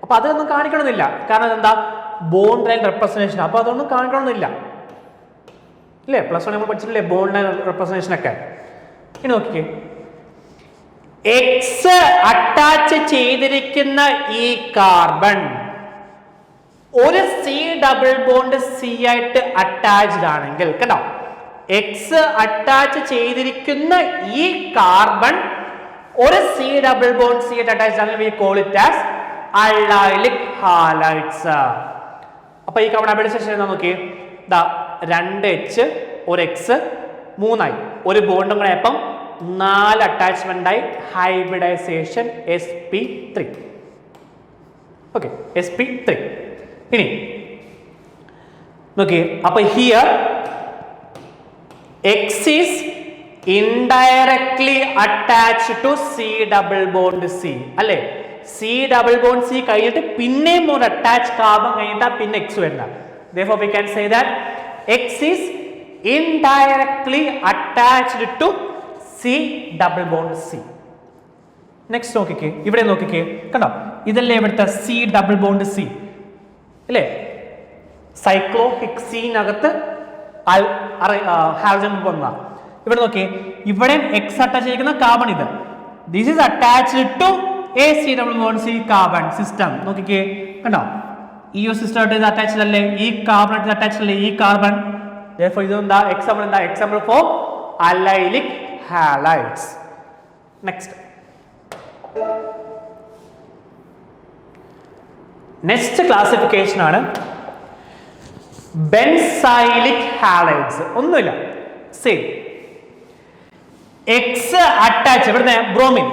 അപ്പൊ അതൊന്നും കാണിക്കണമെന്നില്ല, കാരണം എന്താ ബോണ്ട് ലൈൻ റെപ്രസെന്റേഷൻ. അപ്പൊ അതൊന്നും കാണിക്കണമെന്നില്ല അല്ലേ? +1 നമ്മൾ പഠിച്ചിട്ടില്ലേ ബോണ്ട് ലൈൻ റെപ്രസെന്റേഷൻ ഒക്കെ. ഇനി നോക്കിക്കേ, എക്സ് അറ്റാച്ച് ചെയ്തിരിക്കുന്ന ഈ കാർബൺ ഒരു സി ഡബിൾ ബോണ്ട് സി ആയിട്ട് അറ്റാച്ച്ഡ് ആണെങ്കിൽ, കണ്ടോ, എക്സ് അറ്റാച്ച് ചെയ്തിരിക്കുന്ന ഈ കാർബൺ ഒരു സി ഡബിൾ ബോണ്ട് സി ആയിട്ട് അറ്റാച്ച്ഡ് ആണെങ്കിൽ we call it as allylic halides. അപ്പൊ ഈ കാർബൺ ഹൈബ്രിഡൈസേഷൻ എന്താ നോക്കിയേ, ദാ 2H ഒരു X 3 ആയി, ഒരു ബോണ്ടും കൂടെ അപ്പം 4 അറ്റാച്ച്മെന്റ് ആയി, ഹൈബ്രിഡൈസേഷൻ sp3. Okay, sp3. ഇനി നോക്കിയേ, അപ്പൊ here X is indirectly attached to C double bond C. അല്ലേ? C double bond C കഴിഞ്ഞിട്ട് പിന്നെയും ഒരു അറ്റാച്ച് കാർബൺ കഴിഞ്ഞിട്ടാ പിന്നെ X വരുന്ന. Therefore we can say that X is indirectly attached to C double bond C. Next നോക്കിക്കേ, ഇവിടെ നോക്കിക്കേ, കണ്ടോ, ഇതല്ലേ ഇവിടുത്തെ C double bond C അല്ലേ? സൈക്ലോഹെക്സീനകത്ത് ഹാലോജൻ വന്ന. ഇവിടെ നോക്കിയേ, ഇവിടെ എക്സ് അറ്റാച്ച് ചെയ്തിരിക്കുന്ന കാർബൺ ഇത്. This is attached to a C double bond C carbon system. നോക്കിക്കേ, കണ്ടോ, ഈ ഒരു സിസ്റ്റം ആയിട്ട് അറ്റാച്ച്ഡ് അല്ലേ? ഈ കാർബൺ ആയിട്ട് അറ്റാച്ച്ഡ് അല്ലേ ഈ കാർബൺ? Therefore ഇത് എന്താ എക്സാമ്പിൾ? എന്താ example for allylic halides. Next classification ആണ് ബെൻസൈലിക് ഹാലൈഡ്സ്. ഒന്നുമില്ല, സെയിം. എക്സ് അറ്റാച്ച്, ഇവിടുന്ന് ബ്രോമിൻ,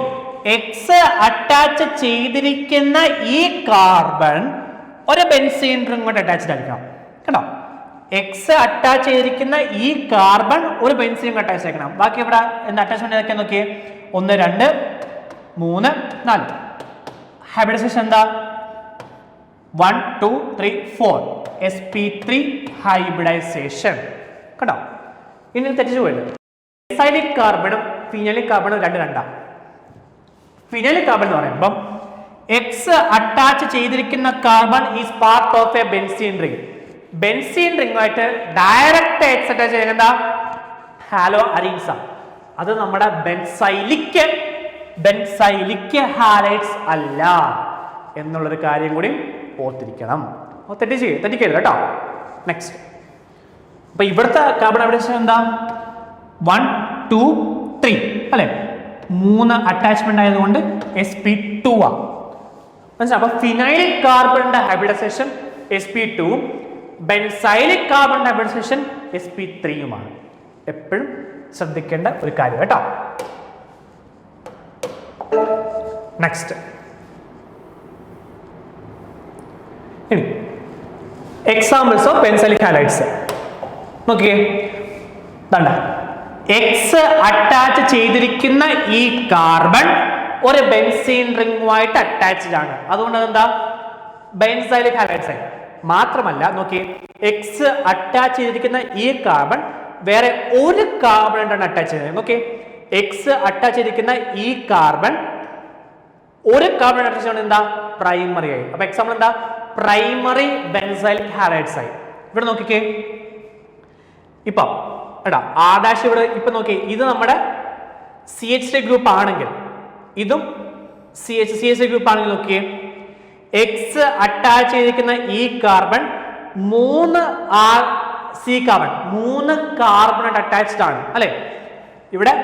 എക്സ് അറ്റാച്ച് ചെയ്തിരിക്കുന്ന ഈ കാർബൺ ഒരു ബെൻസീൻ റിംഗ് കൊണ്ട് അറ്റാച്ച്ഡ് ആയിരിക്കണം കേട്ടോ. എക്സ് അറ്റാച്ച് ചെയ്തിരിക്കുന്ന ഈ കാർബൺ ഒരു ബെൻസീൻ അറ്റാച്ച് ആയിരിക്കണം. ബാക്കി ഇവിടെ എന്താ അറ്റാച്ച്മെന്റ് ഏതൊക്കെ നോക്കിയേ? 1 2 3 4. ഹൈബ്രിഡൈസേഷൻ എന്താ? 1 2 3 4 sp3 ഹൈബ്രിഡൈസേഷൻ കേട്ടോ. ഇനി തെറ്റിച്ചു പോയില്ല. ബെൻസൈലിക് കാർബണും ഫിനൈലിക് കാർബണും രണ്ടാണ്. ഫിനൈലിക് കാർബൺ എന്ന് പറയുമ്പോൾ എക്സ് അറ്റാച്ച് ചെയ്തിരിക്കുന്ന carbon is part of a benzene ring. Benzene റിംഗുമായിട്ട് ഡയറക്റ്റ് എക്സ് അറ്റാച്ച് ചെയ്യുന്ന ഹാലോ അരീൻസ. അത് നമ്മുടെ ബെൻസൈലിക് ഹാലൈഡ്സ് അല്ല എന്നുള്ളൊരു കാര്യം കൂടി ഓർത്തിരിക്കണം. തെറ്റിക്കരുത് കേട്ടോ. നെക്സ്റ്റ്, അപ്പൊ ഇവിടുത്തെ കാർബൺ ഹൈബ്രിഡൈസേഷൻ എന്താ? 1 2 3 അല്ലെ, 3 അറ്റാച്ച്മെന്റ് ആയതുകൊണ്ട് sp2 ആണ്. മനസ്സിലായി? അപ്പൊ ഫിനൈലിക് കാർബണിന്റെ ഹൈബ്രിഡൈസേഷൻ sp2, ബെൻസൈലിക് കാർബണിന്റെ ഹൈബ്രിഡൈസേഷൻ sp3യുമാണ്. എപ്പോഴും ശ്രദ്ധിക്കേണ്ട ഒരു കാര്യം കേട്ടോ. നെക്സ്റ്റ്, ഇനി എക്സാമ്പിൾസ് ഓഫ് ബെൻസൈലിക് ഹാലൈഡ്സ് നോക്കിയേ. എക്സ് അറ്റാച്ച് ചെയ്തിരിക്കുന്ന ഈ കാർബൺ ഒരു ബെൻസീൻ റിംഗുമായിട്ട് അറ്റാച്ച്ഡ് ആണ്. അതുകൊണ്ട് അതെന്താ? ബെൻസൈലിക് ഹാലൈഡ്സ് ആയി. മാത്രമല്ല നോക്കിയേ, എക്സ് അറ്റാച്ച് ചെയ്തിരിക്കുന്ന ഈ കാർബൺ വേറെ ഒരു കാർബണായിട്ടാണ് അറ്റാച്ച് ചെയ്തത്. നോക്കിയേ, എക്സ് അറ്റാച്ച് ചെയ്തിരിക്കുന്ന ഈ കാർബൺ ഒരു കാർബൺ അറ്റാച്ച് ചെയ്യണം, എന്താ? പ്രൈമറി ആയി. അപ്പൊ എക്സാമ്പിൾ എന്താ? പ്രൈമറി ബെൻസൈലിക് ഹാലൈഡ്സ് ആയി. ഇവിടെ നോക്കിക്കേ, ഇപ്പൊ എടാ R' ഇവിടെ ഇപ്പൊ നോക്കി, ഇത് നമ്മുടെ CH3 ഗ്രൂപ്പ് ആണെങ്കിൽ ഇതും CH3 ഗ്രൂപ്പ് ആണെങ്കിൽ നോക്കിയേ, എക്സ് അറ്റാച്ച് ചെയ്തിരിക്കുന്ന ഈ കാർബൺ 3 കാർബൺ അറ്റാച്ച്ഡ് ആണ് അല്ലെ. ഇവിടെ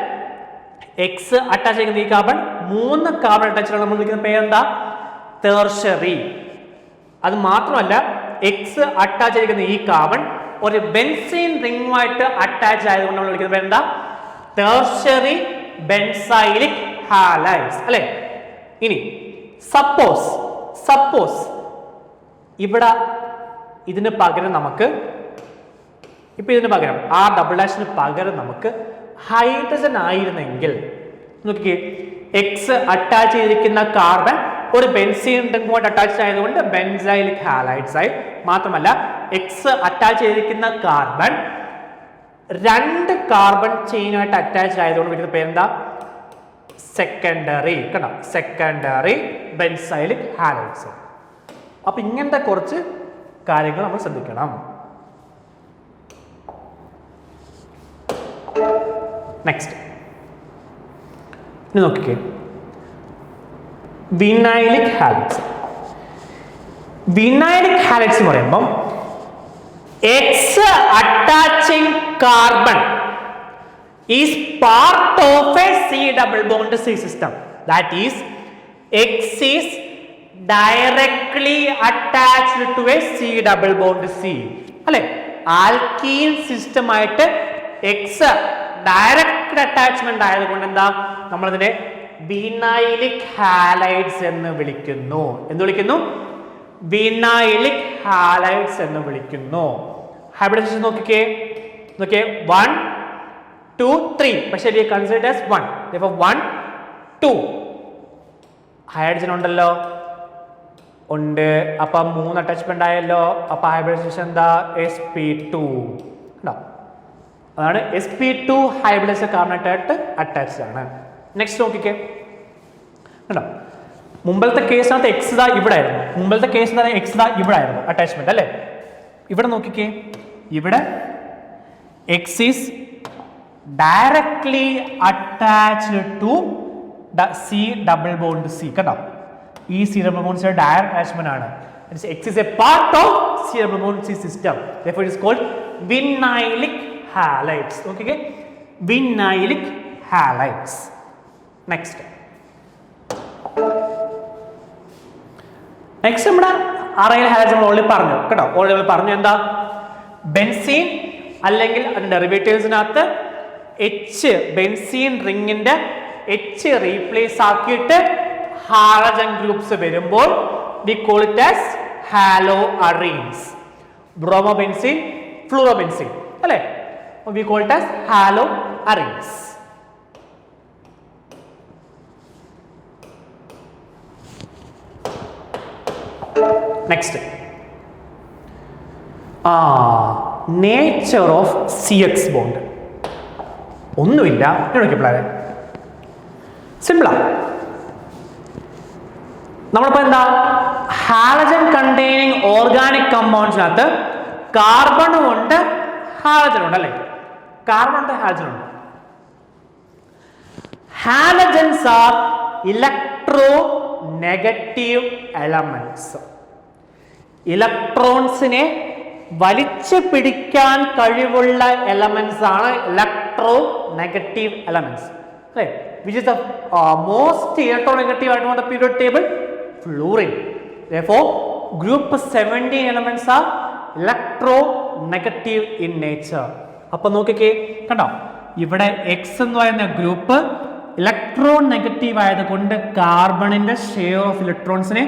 എക്സ് അറ്റാച്ച് ചെയ്യുന്ന ഈ കാർബൺ 3 കാർബൺ അറ്റാച്ച്ഡ് ആണ്. നമ്മൾ വിളിക്കുന്ന പേരെന്താ? ടെർഷ്യറി. അത് മാത്രമല്ല, എക്സ് അറ്റാച്ച് ചെയ്തിരിക്കുന്ന ഈ കാർബൺ ഒരു ബെൻസീൻ റിംഗുമായിട്ട് അറ്റാച്ച് ആയതുകൊണ്ട് നമ്മൾ വിളിക്കുന്ന പേരെന്താ? ടെർഷ്യറി ബെൻസൈലിക് ഹാലൈഡ്സ് അല്ലെ. ഇനി സപ്പോസ് ഇവിടെ ഇതിന് പകരം നമുക്ക് ഇതിന് പകരം R'' പകരം നമുക്ക് ഹൈഡ്രജൻ ആയിരുന്നെങ്കിൽ നോക്കിക്കേ, എക്സ് അറ്റാച്ച് ചെയ്തിരിക്കുന്ന കാർബൺ ഒരു ബെൻസീൻ റിംഗുമായിട്ട് അറ്റാച്ച് ആയതുകൊണ്ട് ബെൻസൈലിക് ഹാലൈഡ്സ് ആയി. മാത്രമല്ല, എക്സ് അറ്റാച്ച് ചെയ്തിരിക്കുന്ന കാർബൺ 2 കാർബൺ ചെയിനായിട്ട് അറ്റാച്ച് ആയതുകൊണ്ട് വിളിക്കുന്ന പേരെന്താ? സെക്കൻഡറി. കണ്ടോ? Secondary benzylic halides. അപ്പൊ ഇങ്ങനത്തെ കുറച്ച് കാര്യങ്ങൾ നമ്മൾ ശ്രദ്ധിക്കണം. നെക്സ്റ്റ്, ഇനി നോക്കിക്കേ, വിനൈലിക് ഹാലൈഡ്സ്. വിനൈലിക് ഹാലൈഡ്സ് എന്ന് പറയുമ്പോൾ X attaching carbon is part of a C double bond C system. That is, X is directly attached to a C double bond C. അല്ലെ, ആൽക്കീൻ സിസ്റ്റം ആയിട്ട് X direct attachment ആയതുകൊണ്ട് എന്താ നമ്മളതിനെ vinylic halides എന്ന് വിളിക്കുന്നു. എന്ത് വിളിക്കുന്നു? Vinylic halides എന്ന് വിളിക്കുന്നു. ഹൈബ്രിഡൈസേഷൻ നോക്കിക്കേ 1 2 3, പക്ഷേ we consider as 1. therefore 1 2 hydrogen ഉണ്ടല്ലോ, ഉണ്ട്. അപ്പം 3 അറ്റാച്ച്മെന്റ് ആയല്ലോ. അപ്പൊ ഹൈബ്രിഡൈസേഷൻ എന്താ? sp2. അതാണ് sp2 ഹൈബ്രിഡൈസ്ഡ് കാർബണേറ്റ് അറ്റാച്ച്ഡ് ആണ്. നെക്സ്റ്റ് നോക്കിക്കേ, കണ്ടോ? മുമ്പത്തെ കേസിനകത്ത് എക്സ് ദാ ഇവിടെ ആയിരുന്നു. മുമ്പത്തെ കേസിനകത്ത് എക്സ് ദാ ഇവിടെ ആയിരുന്നു അറ്റാച്ച്മെന്റ് അല്ലേ. ഇവിടെ നോക്കിക്കേ, ഇവിടെ X is directly attached to the C double bond C. കണ്ടോ? ഈ C double bond C direct attachment ആണ്. X is a part of C double bond C system. Therefore it is called vinylic halides. Okay? Vinylic halides. Next നമ്മുടെ aryl halides നമ്മൾ already പറഞ്ഞു കേട്ടോ. Already പറഞ്ഞു എന്താ, benzene അല്ലെങ്കിൽ അതിന്റെ ഡെറിവേറ്റീവ്സിനകത്ത് എച്ച്, ബെൻസീൻ റിങ്ങിന്റെ എച്ച് റീപ്ലേസ് ആക്കിയിട്ട് ഹാലജൻ ഗ്രൂപ്പ്സ് വരുമ്പോൾ we call it as haloarenes. Bromobenzene, fluorobenzene അല്ലേ, we call it as haloarenes. Next nature of CX bond. ഒന്നുമില്ല, പിള്ളേരെ സിമ്പിളാ. നമ്മളിപ്പോ എന്താ, ഹാലജൻ കണ്ടെയ്നിങ് ഓർഗാനിക് കമ്പൗണ്ട്സിനകത്ത് കാർബണും ഉണ്ട് ഹാലജനും ഉണ്ട് അല്ലേ, കാർബൺ ഉണ്ട് ഹാലജൻ ഉണ്ട്. Halogens are electronegative elements. ഇലക്ട്രോൺസിനെ വലിച്ചു പിടിക്കാൻ കഴിവുള്ള എലമെന്റ്സ് ആണ് ഇലക്ട്രോ നെഗറ്റീവ് എലമെന്റ്സ് അല്ലേ. Which is the most electro negative ആയിട്ട് വന്ന periodic table, fluorine. Therefore group 17 elements are electronegative in nature. അപ്പൊ നോക്കിക്കേ കണ്ടോ, ഇവിടെ X എന്ന് പറയുന്ന ഗ്രൂപ്പ് ഇലക്ട്രോനെഗറ്റീവ് ആയതുകൊണ്ട് കാർബണിന്റെ ഷെയർ ഓഫ് ഇലക്ട്രോൺസിനെ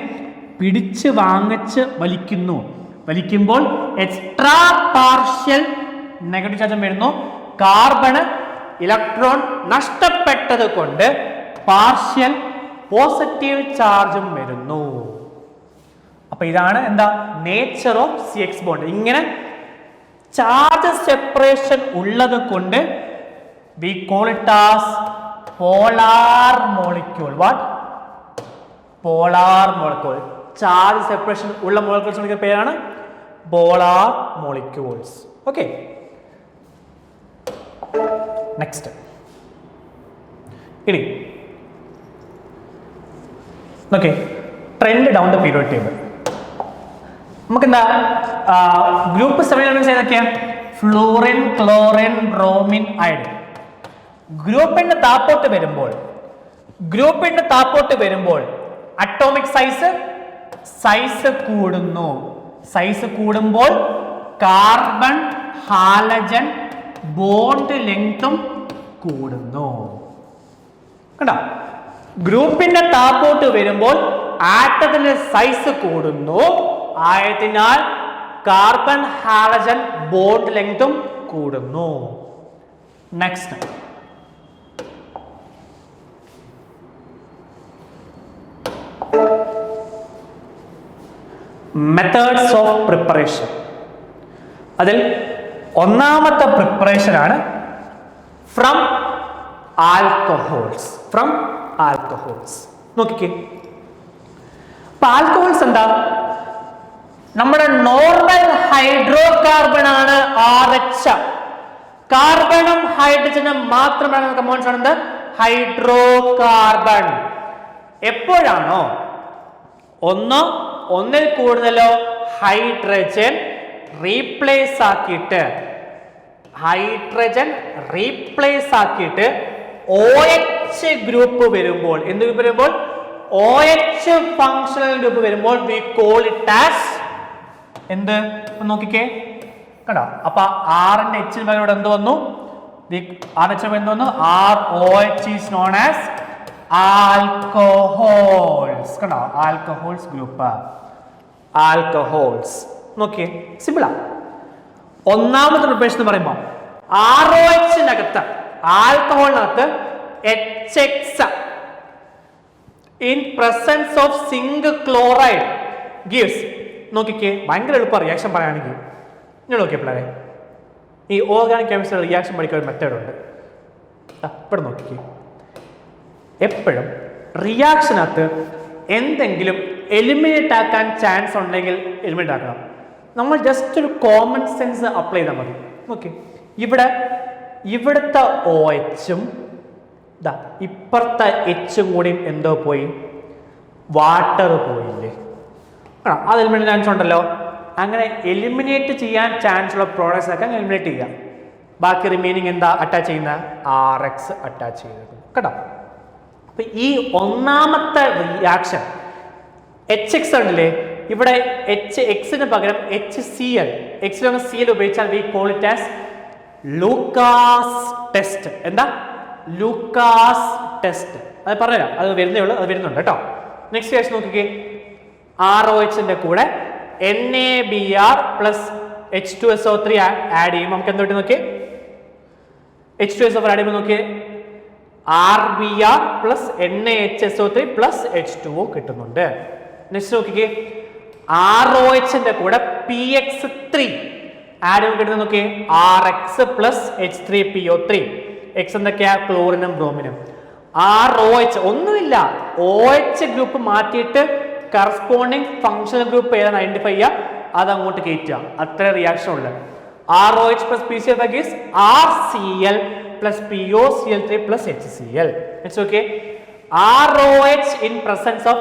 പിടിച്ച് വാങ്ങിച്ച് വലിക്കുമ്പോൾ എക്സ്ട്രാ പാർഷ്യൽ നെഗറ്റീവ് ചാർജ് വരുന്നു. കാർബണ് ഇലക്ട്രോൺ നഷ്ടപ്പെട്ടത് കൊണ്ട് പാർഷ്യൽ പോസിറ്റീവ് ചാർജും വരുന്നു. അപ്പൊ ഇതാണ് എന്താ, നേച്ചർ ഓഫ് CX ബോണ്ട്. ഇങ്ങനെ ചാർജ് സെപ്പറേഷൻ ഉള്ളത് കൊണ്ട് we call it as polar molecule. What? polar molecule. Charge separation ഉള്ള മോളിക്യൂൾസിന്റെ പേരാണ് polar molecules. ഓക്കെ, നെക്സ്റ്റ് ഇനി okay, trend down the periodic table. നമുക്ക് എന്താ, ഗ്രൂപ്പ് 7 എലമെന്റ്സ് ഏതൊക്കെയാ, ഫ്ലൂറിൻ, ക്ലോറിൻ, ബ്രോമിൻ, അയഡിൻ. ഗ്രൂപ്പിന്റെ താപ്പോട്ട് വരുമ്പോൾ അറ്റോമിക് സൈസ് കൂടുമ്പോൾ കാർബൺ ഹാലജൻ ബോണ്ട് ലെങ്തും കൂടുന്നു. കണ്ടോ, ഗ്രൂപ്പിന്റെ താപ്പോട്ട് വരുമ്പോൾ ആറ്റത്തിന്റെ സൈസ് കൂടുന്നു, ആയതിനാൽ കാർബൺ ഹാലജൻ ബോണ്ട് ലെങ്തും കൂടുന്നു. Next methods of preparation. അതിൽ ഒന്നാമത്തെ പ്രിപ്പറേഷൻ ആണ് ഫ്രം ആൽക്കഹോൾസ്. നോക്കിക്കേ, അപ്പൊ ആൽക്കഹോൾസ് എന്താ, നമ്മുടെ നോർമൽ ഹൈഡ്രോ കാർബൺ ആണ് RH. കാർബണും ഹൈഡ്രജനും മാത്രമാണ് കമ്പൗണ്ട്സ് ആണ് ഹൈഡ്രോ കാർബൺ. എപ്പോഴാണോ ഒന്നിൽ കൂടുതലോ ഹൈഡ്രജൻ റീപ്ലേസ് ആക്കിയിട്ട് OH ഗ്രൂപ്പ് വരുമ്പോൾ, എന്ത് ഗ്രൂപ്പ് വരുമ്പോൾ, OH ഫങ്ഷണൽ ഗ്രൂപ്പ് വരുമ്പോൾ we call it as എന്ത്, നോക്കിക്കേ കണ്ടോ. അപ്പൊ R-ന്റെ H പകരം എന്ത് വന്നു, എന്ത് വന്നു, ROH is known as alcohols. കണ്ടോ, ആൽക്കഹോൾസ് ഗ്രൂപ്പ്, ആൽക്കഹോൾസ്. നോക്കിയേ, സിമ്പിളാ. ഒന്നാമത്തെ പ്രിപ്പറേഷൻ എന്ന് പറയുമ്പോൾ ROH-നകത്ത്, ആൽക്കഹോളിനകത്ത് HX in presence of zinc chloride gives. നോക്കിക്കേ, ഭയങ്കര എളുപ്പ റിയാക്ഷൻ പറയുകയാണെങ്കിൽ. നിങ്ങൾ നോക്കിയേ പിള്ളേരെ, ഈ ഓർഗാനിക് കെമിസ്ട്രി റിയാക്ഷൻ പഠിക്കാൻ ഒരു മെത്തേഡ് ഉണ്ട്. ഇവിടെ നോക്കിക്കേ, എപ്പോഴും റിയാക്ഷനകത്ത് എന്തെങ്കിലും എലിമിനേറ്റ് ആക്കാൻ ചാൻസ് ഉണ്ടെങ്കിൽ എലിമിനേറ്റ് ആക്കണം. നമ്മൾ ജസ്റ്റ് ഒരു കോമൺ സെൻസ് അപ്ലൈ ചെയ്താൽ മതി. ഓക്കെ, ഇവിടുത്തെ OH-ഉം ഇപ്പുറത്തെ H-ഉം കൂടി എന്തോ പോയി, വാട്ടർ പോയില്ലേ. അത് എലിമിനേറ്റ് ചാൻസ് ഉണ്ടല്ലോ. അങ്ങനെ എലിമിനേറ്റ് ചെയ്യാൻ ചാൻസ് ഉള്ള പ്രോഡക്ട്സ് ഒക്കെ എലിമിനേറ്റ് ചെയ്യാം. ബാക്കി റിമൈനിങ് എന്താ അറ്റാച്ച് ചെയ്യുന്ന RX അറ്റാച്ച് ചെയ്തേക്കുന്നു കേട്ടോ. അപ്പൊ ഈ ഒന്നാമത്തെ റിയാക്ഷൻ HX ഉണ്ടല്ലേ, ഇവിടെ HXന് പകരം HCl, HCl ഉപയോഗിച്ചാൽ we call it as Lucas test. എന്താ ലൂക്കാസ് ടെസ്റ്റ്? അത് പറഞ്ഞുതരാം, അത് വരുന്നേ ഉള്ളൂ, അത് വരുന്നുണ്ട് കേട്ടോ. നെക്സ്റ്റ് കേസ് നോക്കിക്കേ, ROHന്റെ കൂടെ NaBr പ്ലസ് H2SO3 ആഡ് ചെയ്യുമ്പോൾ നമുക്ക് എന്ത് കിട്ടും നോക്കിയേ, H2SO4 ആഡ് ചെയ്യുമ്പോൾ നോക്കിയേ RBr plus NaHSO3 plus H2O കിട്ടുന്നുണ്ട്. നെക്സ്റ്റ് നോക്കിക്കേ, ROHന്റെ കൂടെ PX3 ആഡ് ചെയ്യുമ്പോൾ കിട്ടുന്നത് നോക്കിയേ RX പ്ലസ് H3PO3. X എന്തൊക്കെയാ, ക്ലോറിനും ബ്രോമിനും. ROH ഒന്നുമില്ല, OH ഗ്രൂപ്പ് മാറ്റിയിട്ട് കറസ്പോണ്ടിങ് ഫങ്ഷണൽ ഗ്രൂപ്പ് ഏതാണ് ഐഡന്റിഫൈ ചെയ്യുക, അത് അങ്ങോട്ട് കയറ്റുക, അത്ര റിയാക്ഷൻ ഉള്ളത്. ROH plus PCl is RCl plus POCl3 plus HCl. It's okay. ROH in presence of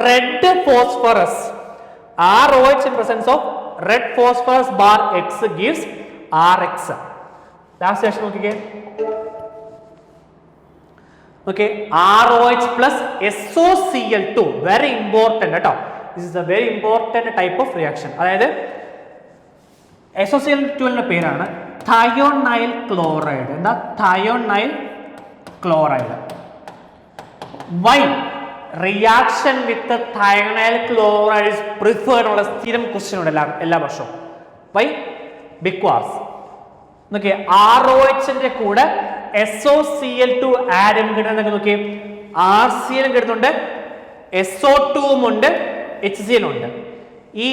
red phosphorus. ROH in presence of red phosphorus bar X gives RX. Last section okay. Okay, ROH plus SOCl2, very important കേട്ടോ. This is a very important type of reaction. അതായത് SOCl2ന്റെ പേരാണ് thionyl chloride. എന്താ thionyl chloride? Why reaction with the thionyl chloride is preferred എന്നുള്ള സ്ഥിരം question ഉണ്ട് എല്ലാ വർഷവും. Why? Because നോക്കിയേ ROHന്റെ കൂടെ SOCl2 ആഡ് ചെയ്യുമ്പോൾ കിട്ടുന്നതൊക്കെ നോക്കിയേ RCl കിട്ടുന്നുണ്ട്, SO2 ഉണ്ട്, HCl ഉണ്ട്. ഈ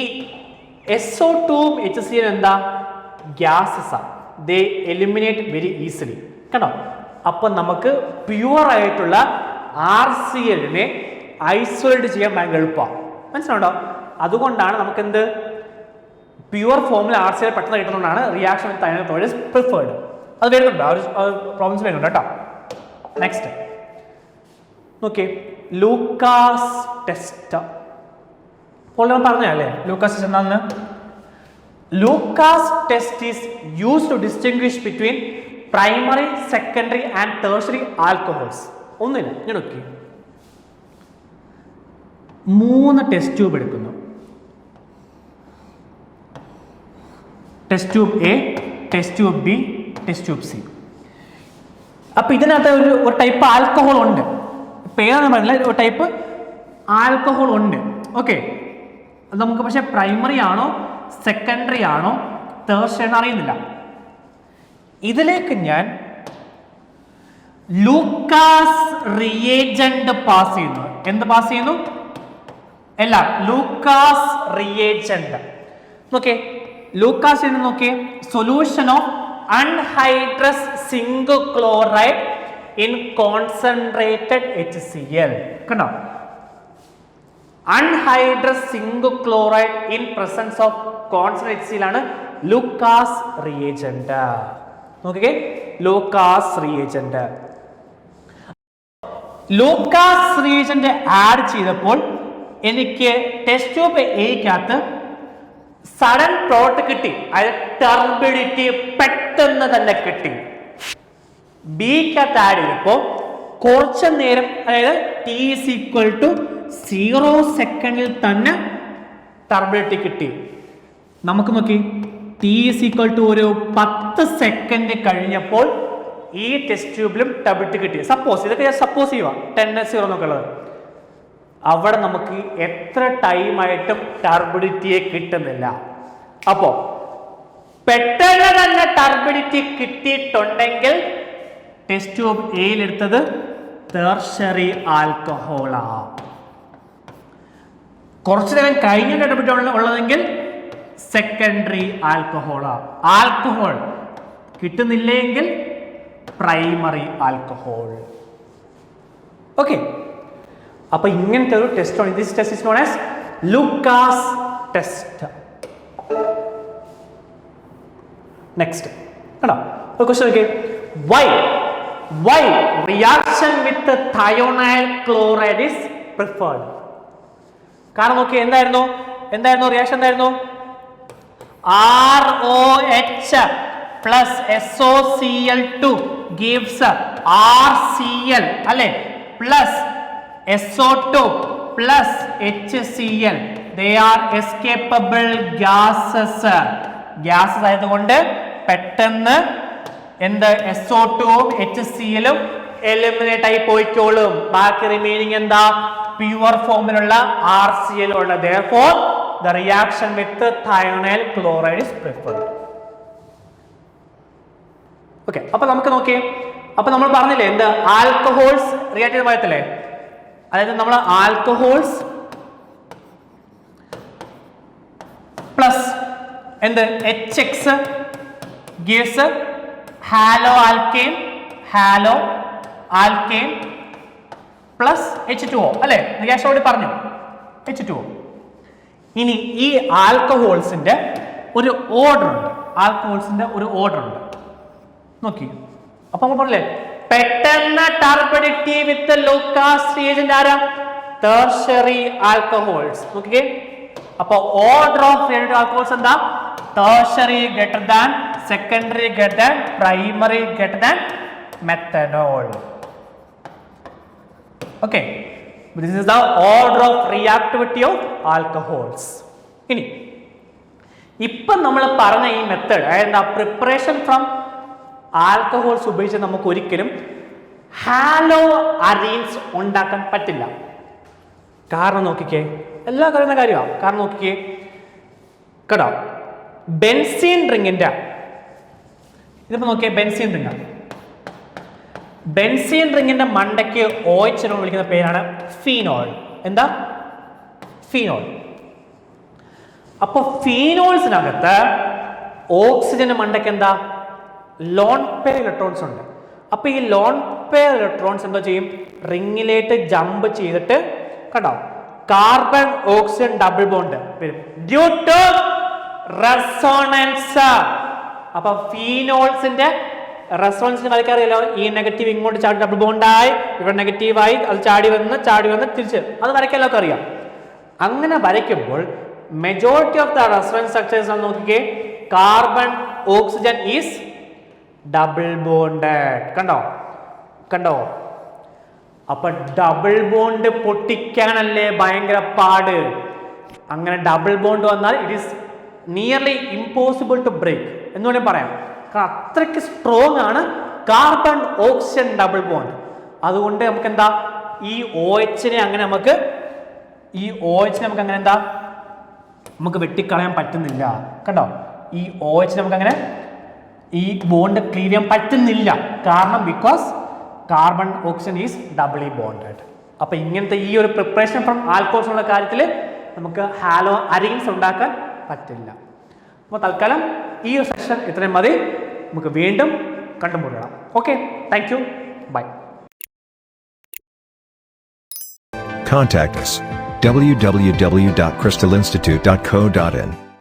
SO2ഉം HCl എന്താ, ഗ്യാസസ് ആണ്. ദേ എലിമിനേറ്റ് വെരി ഈസിലി കേട്ടോ. അപ്പൊ നമുക്ക് പ്യുവർ ആയിട്ടുള്ള RClനെ ഐസൊലേറ്റ് ചെയ്യാൻ ഭയങ്കര എളുപ്പമാണ്, മനസ്സിലാവുണ്ടോ? അതുകൊണ്ടാണ് നമുക്ക് എന്ത് പ്യുവർ ഫോമിൽ RCl പെട്ടെന്ന് കിട്ടുന്നതുകൊണ്ടാണ് reaction with thionyl chloride preferred. അത് വരുന്നുണ്ട്, ആ ഒരു പ്രോബ്ലംസ് വരുന്നുണ്ട് കേട്ടോ. നെക്സ്റ്റ് നോക്കിയേ, ലൂക്കാസ് ടെസ്റ്റ്. അപ്പോൾ നമ്മൾ പറഞ്ഞല്ലേ ലൂക്കാസ് ടെസ്റ്റ് എന്താണെന്ന്. Lucas test is use to distinguish between primary, secondary and tertiary alcohols. ഒന്നുമില്ല, ഞാൻ നോക്കി 3 ടെസ്റ്റ് ട്യൂബ് എടുക്കുന്നു. Test tube A, test tube B, test tube C. അപ്പൊ ഇതിനകത്ത് ഒരു ടൈപ്പ് ആൽക്കഹോൾ ഉണ്ട്, പേരാണെന്ന് പറഞ്ഞില്ല, ഒരു ടൈപ്പ് ആൽക്കഹോൾ ഉണ്ട്. ഓക്കെ, അത് നമുക്ക് പക്ഷെ പ്രൈമറി ആണോ സെക്കൻഡറി ആണോ ടേഴ്സറി അറിയുന്നില്ല. ഇതിലേക്ക് ഞാൻ ലൂക്കാസ് റിയേജന്റ് പാസ് ചെയ്യുന്നു. എന്ത് പാസ് ചെയ്യുന്നു? എല്ലാം ലൂക്കാസ് റിയേജന്റ്. നോക്കേ, ലൂക്കാസ് എന്ന് നോക്കിയേ, solution of anhydrous zinc chloride in concentrated HCl. കണ്ടോ, anhydrous zinc chloride in presence of concentrated HCl ആണ് ലൂക്കാസ് റിയേജന്റ്. നോക്കിക്കേ, Lucas reagent. Lucas reagent add ചെയ്തപ്പോൾ എനിക്ക് ടെസ്റ്റ് ട്യൂബ് എയ്ക്കകത്ത് സഡൻ പ്രോട്ട് കിട്ടി, അതായത് ടർബിഡിറ്റി പെട്ടെന്ന് തന്നെ കിട്ടി. ബിക്കകത്ത് ആഡ് ചെയ്തപ്പോൾ കുറച്ച് നേരം, അതായത് T=0 സെക്കൻഡിൽ തന്നെ ടർബിഡിറ്റി കിട്ടി. നമുക്ക് നോക്കി T=10 സെക്കൻഡ് കഴിഞ്ഞപ്പോൾ ഈ ടെസ്റ്റ് ട്യൂബിലും ടർബിഡിറ്റി കിട്ടി. സപ്പോസ് ഇതൊക്കെ ഞാൻ സപ്പോസ് ചെയ്യുക 10:0 എന്നൊക്കെ ഉള്ളത്. അവിടെ നമുക്ക് എത്ര ടൈം ആയിട്ടും ടർബിഡിറ്റിയെ കിട്ടുന്നില്ല. അപ്പോ പെട്ടെന്ന് തന്നെ ടർബിഡിറ്റി കിട്ടിയിട്ടുണ്ടെങ്കിൽ ടെസ്റ്റ് ട്യൂബ് എയിൽ എടുത്തത് ടെർഷ്യറി ആൽക്കഹോളാ. കുറച്ചു നേരം കഴിഞ്ഞ ടർബിഡിറ്റി ഉള്ളതെങ്കിൽ സെക്കൻഡറി ആൽക്കഹോളാ. ആൽക്കഹോൾ കിട്ടുന്നില്ലെങ്കിൽ പ്രൈമറി ആൽക്കഹോൾ. ഓക്കെ, അപ്പൊ ഇങ്ങനത്തെ ഒരു ടെസ്റ്റ് ആണ്. This test is known as Lucas test. Next കേട്ടോ, ഒരു ക്വസ്റ്റ്യൻ നോക്കിയേ, why reaction with thionyl chloride is preferred? കാരണം നോക്കി, എന്തായിരുന്നു റിയാക്ഷൻ? എന്തായിരുന്നു? ROH plus SOCl2 gives RCl അല്ലേ, plus SO2 plus HCl. They are escapable gases. Gases ആയതുകൊണ്ട് പെട്ടെന്ന് എന്ത് SO2ഉം HClഉം എലിമിനേറ്റ് ആയി പോയിക്കോളും. ബാക്കി റിമൈനിങ് എന്താ, പ്യുവർ ഫോമിലുള്ള RCl ഉള്ളത്. Therefore the reaction with thionyl chloride is preferred. Okay, അപ്പൊ നമുക്ക് നോക്കിയേ. അപ്പൊ നമ്മൾ പറഞ്ഞില്ലേ എന്ത്, ആൽക്കഹോൾസ് റിയാക്ട് ചെയ്ത് പറയത്തില്ലേ, അതായത് നമ്മൾ ആൽക്കഹോൾസ് പ്ലസ് എന്ത് HX gives halo alkane plus H2O അല്ലേ, റിയാക്ഷൻ പറഞ്ഞു H2O. ഇനി ഈ ആൽക്കഹോൾസിന്റെ ഒരു ഓർഡർ ഉണ്ട്, നോക്കി. അപ്പൊ നമ്മൾ പറഞ്ഞില്ലേ പെട്ടെന്ന് ടർബിഡിറ്റി വിത്ത് ലൂക്കാസ് റിയേജന്റ് ആരാ, ടെർഷ്യറി ആൽക്കഹോൾസ്. നോക്കിക്കേ, അപ്പൊ ഓർഡർ ഓഫ് റിയാക്റ്റീവ് ആൽക്കഹോൾസ് എന്താ, tertiary greater than, secondary greater than, primary greater than methanol. Okay, this is the order of reactivity of alcohols. ഇനി ഇപ്പം നമ്മൾ പറഞ്ഞ ഈ മെത്തേഡ്, അതായത് പ്രിപ്പറേഷൻ ഫ്രം ആൽക്കഹോൾസ് ഉപയോഗിച്ച് നമുക്ക് ഒരിക്കലും ഹാലോ അരീൻസ് ഉണ്ടാക്കാൻ പറ്റില്ല. കാരണം നോക്കിക്കേ, എല്ലാ കഴിയുന്ന കാര്യമാണ്. കാരണം നോക്കിക്കേ കേട്ടോ, ബെൻസീൻ റിങ്ങിന്റെ ഇതിപ്പോ നോക്കിയേ, ബെൻസീൻ റിങ്ങിന്റെ മണ്ടയ്ക്ക് OH എന്ന് വിളിക്കുന്ന പേരാണ് ഫീനോൾ. എന്താ, ഫീനോൾ. അപ്പൊ ഫീനോൾസിനകത്ത് ഓക്സിജന്റെ മണ്ടയ്ക്ക് എന്താ, ലോൺ പെയർ ഇലക്ട്രോൺസ് ഉണ്ട്. അപ്പൊ ഈ ലോൺ പെയർ ഇലക്ട്രോൺസ് എന്താ ചെയ്യും, റിങ്ങിലേക്ക് ജമ്പ് ചെയ്തിട്ട് കേട്ടോ കാർബൺ ഓക്സിജൻ ഡബിൾ ബോണ്ട് വരും ഡ്യൂ ടു റെസോണൻസ്. അപ്പൊ ഫീനോൾസിന്റെ റെസോണൻസിന് കളിക്കാറിയല്ലോ, ഈ നെഗറ്റീവ് ഇങ്ങോട്ട് ചാടി ഡബിൾ ബോണ്ടായി, ഇവിടെ നെഗറ്റീവായി, അത് ചാടി വന്ന് തിരിച്ച് അത് വരയ്ക്കാനൊക്കെ അറിയാം. അങ്ങനെ വരയ്ക്കുമ്പോൾ majority of the resonance structures നോക്കിക്കേ, carbon oxygen is double bonded. കണ്ടോ അപ്പൊ ഡബിൾ ബോണ്ട് പൊട്ടിക്കാനല്ലേ ഭയങ്കര പാട്. അങ്ങനെ ഡബിൾ ബോണ്ട് വന്നാൽ it is nearly impossible to break എന്ന് വേണമെങ്കിൽ പറയാം. അത്രയ്ക്ക് സ്ട്രോങ് ആണ് കാർബൺ ഓക്സിജൻ ഡബിൾ ബോണ്ട്. അതുകൊണ്ട് നമുക്ക് എന്താ, ഈ OH അങ്ങനെ നമുക്ക് അങ്ങനെ എന്താ, നമുക്ക് വെട്ടിക്കളയാൻ പറ്റുന്നില്ല. കണ്ടോ, ഈ OH നമുക്ക് അങ്ങനെ ഈ ബോണ്ട് ക്ലിയർ ചെയ്യാൻ പറ്റുന്നില്ല. കാരണം because carbon oxygen is ഡബിളി bonded. അപ്പൊ ഇങ്ങനത്തെ ഈ ഒരു പ്രിപ്പറേഷൻ ഫ്രം ആൽക്കഹോൾസ് ഉള്ള കാര്യത്തിൽ നമുക്ക് ഹാലോ അരീൻസ് ഉണ്ടാക്കാൻ പറ്റില്ല. അപ്പോൾ തൽക്കാലം ഈ ഒരു സെഷൻ ഇത്രയും മതി. നമുക്ക് വീണ്ടും കണ്ടുമുട്ടണം. Okay, thank you, bye. Contact us www.crystalinstitute.co.in